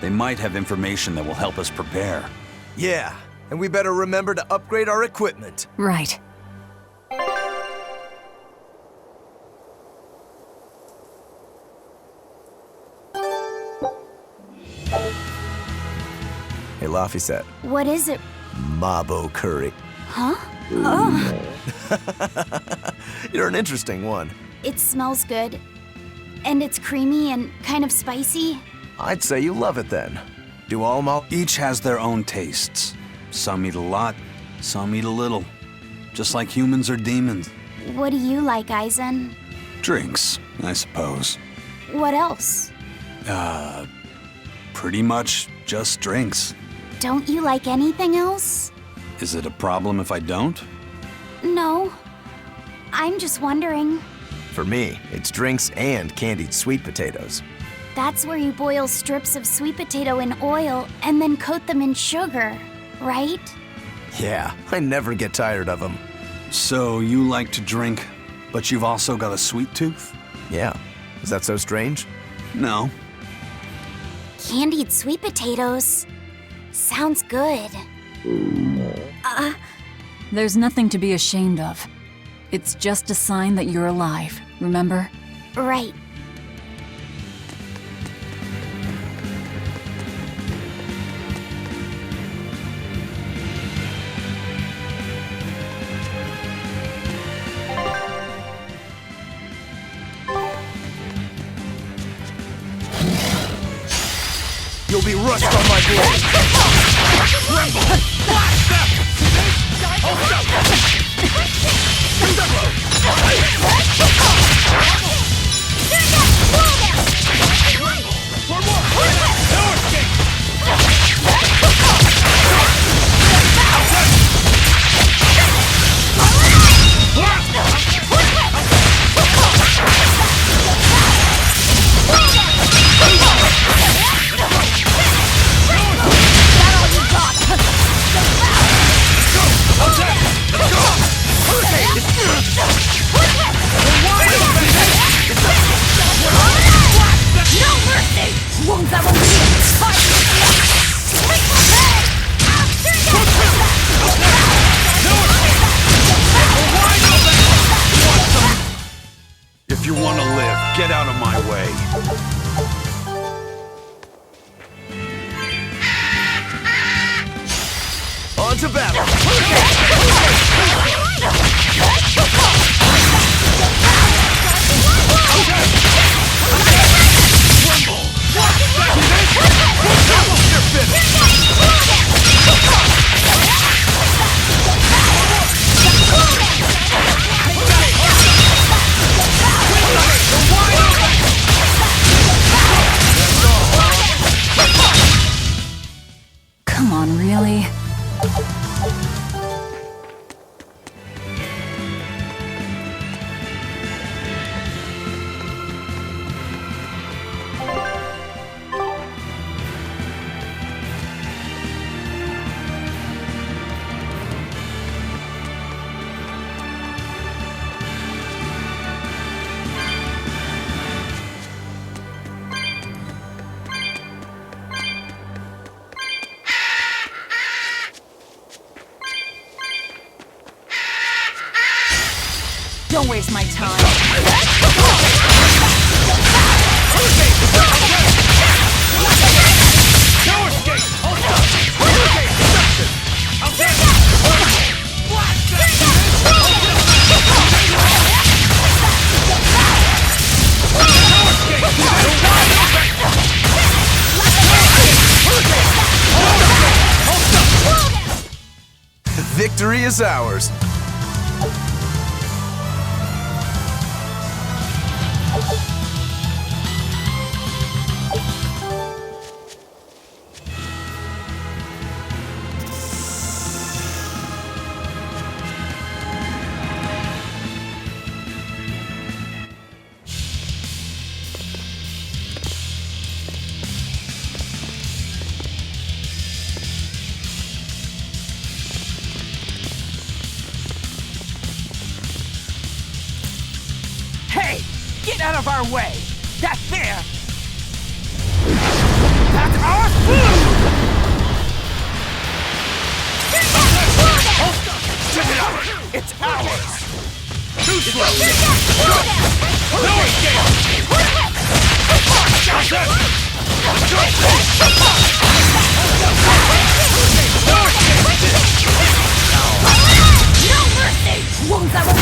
They might have information that will help us prepare. Yeah, and we better remember to upgrade our equipment. Right. Hey, Laphicet. What is it? Mabo curry. Huh? Oh. You're an interesting one. It smells good. And it's creamy and kind of spicy. I'd say you love it then. Do all Mal? Each has their own tastes. Some eat a lot, some eat a little. Just like humans or demons. What do you like, Aizen? Drinks, I suppose. What else? Pretty much just drinks. Don't you like anything else? Is it a problem if I don't? No. I'm just wondering. For me, it's drinks and candied sweet potatoes. That's where you boil strips of sweet potato in oil and then coat them in sugar, right? Yeah, I never get tired of them. So you like to drink, but you've also got a sweet tooth? Yeah. Is that so strange? No. Candied sweet potatoes. Sounds good. There's nothing to be ashamed of. It's just a sign that you're alive, remember? Right. You'll be rushed on my blade! Tremble! Blast them! Hold up! For more! No escape! If you want to live, get out of my way. On to battle! Come on, really? Don't waste my time. No escape! Victory is ours. Hey! Get out of our way! That there! That's our food! Check it out! It's ours! Too slow! No escape! That's it! No mercy! Wounds that will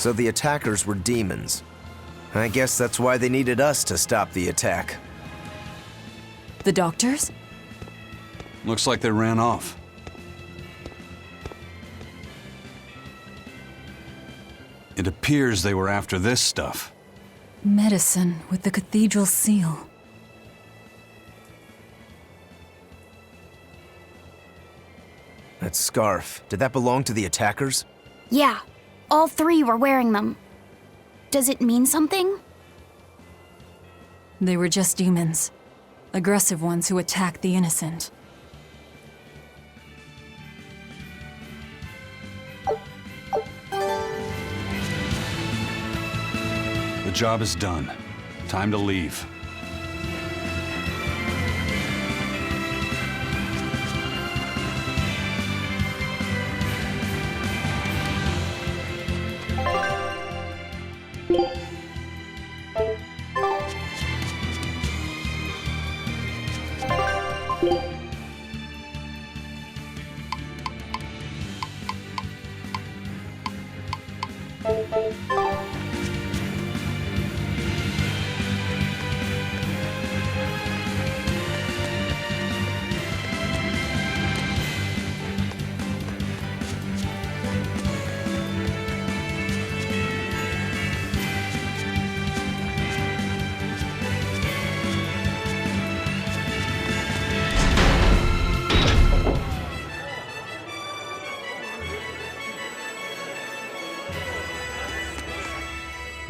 So the attackers were demons. I guess that's why they needed us to stop the attack. The doctors? Looks like they ran off. It appears they were after this stuff. Medicine with the cathedral seal. That scarf, did that belong to the attackers? Yeah, all three were wearing them. Does it mean something? They were just demons. Aggressive ones who attack the innocent. The job is done. Time to leave.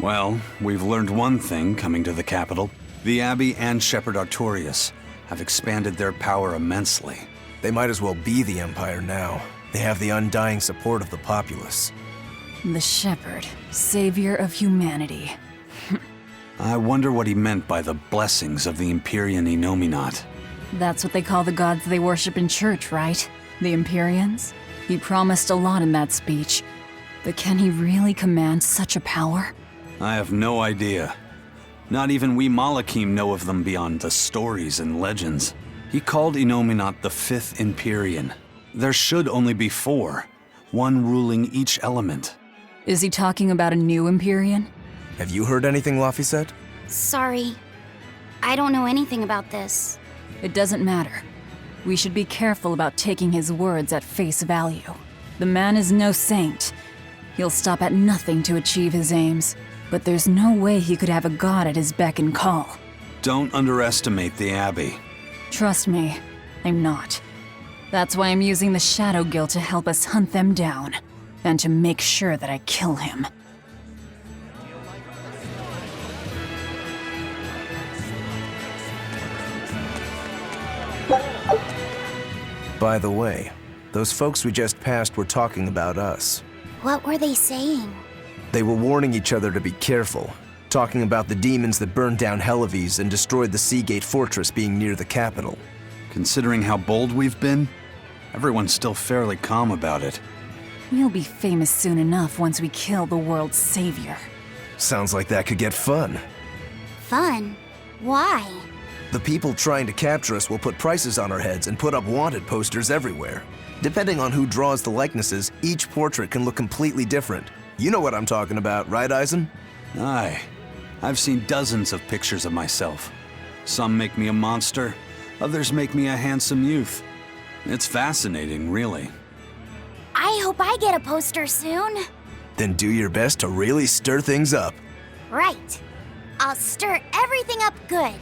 Well, we've learned one thing coming to the capital. The Abbey and Shepherd Artorius have expanded their power immensely. They might as well be the Empire now. They have the undying support of the populace. The Shepherd, savior of humanity. I wonder what he meant by the blessings of the Empyrean Enominat. That's what they call the gods they worship in church, right? The Empyreans? He promised a lot in that speech. But can he really command such a power? I have no idea. Not even we Malakim know of them beyond the stories and legends. He called Enominat the Fifth Empyrean. There should only be four, one ruling each element. Is he talking about a new Empyrean? Have you heard anything, Laphicet? Sorry. I don't know anything about this. It doesn't matter. We should be careful about taking his words at face value. The man is no saint. He'll stop at nothing to achieve his aims. But there's no way he could have a god at his beck and call. Don't underestimate the Abbey. Trust me, I'm not. That's why I'm using the Shadow Guild to help us hunt them down. And to make sure that I kill him. By the way, those folks we just passed were talking about us. What were they saying? They were warning each other to be careful, talking about the demons that burned down Hellawes and destroyed the Seagate Fortress being near the capital. Considering how bold we've been, everyone's still fairly calm about it. We'll be famous soon enough once we kill the world's savior. Sounds like that could get fun. Fun? Why? The people trying to capture us will put prices on our heads and put up wanted posters everywhere. Depending on who draws the likenesses, each portrait can look completely different. You know what I'm talking about, right, Eisen? Aye. I've seen dozens of pictures of myself. Some make me a monster, others make me a handsome youth. It's fascinating, really. I hope I get a poster soon. Then do your best to really stir things up. Right. I'll stir everything up good.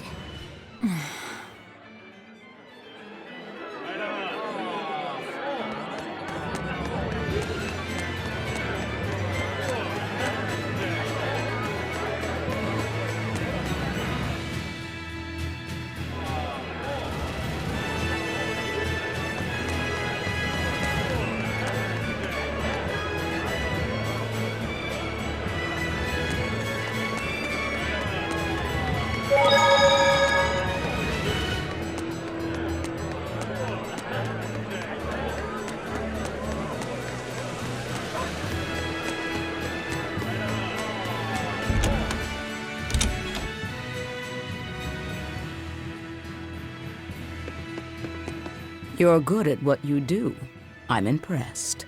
You're good at what you do. I'm impressed.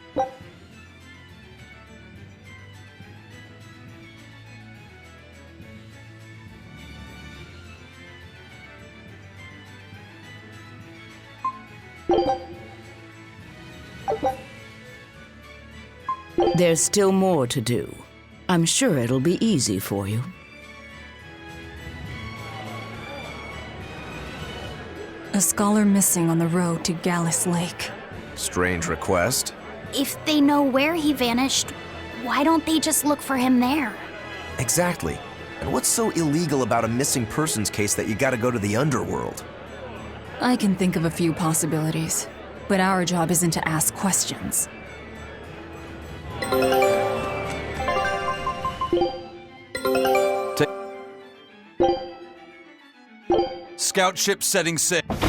There's still more to do. I'm sure it'll be easy for you. A scholar missing on the road to Gallus Lake. Strange request. If they know where he vanished, why don't they just look for him there? Exactly. And what's so illegal about a missing persons case that you gotta go to the underworld? I can think of a few possibilities, but our job isn't to ask questions. Scout ship setting sail.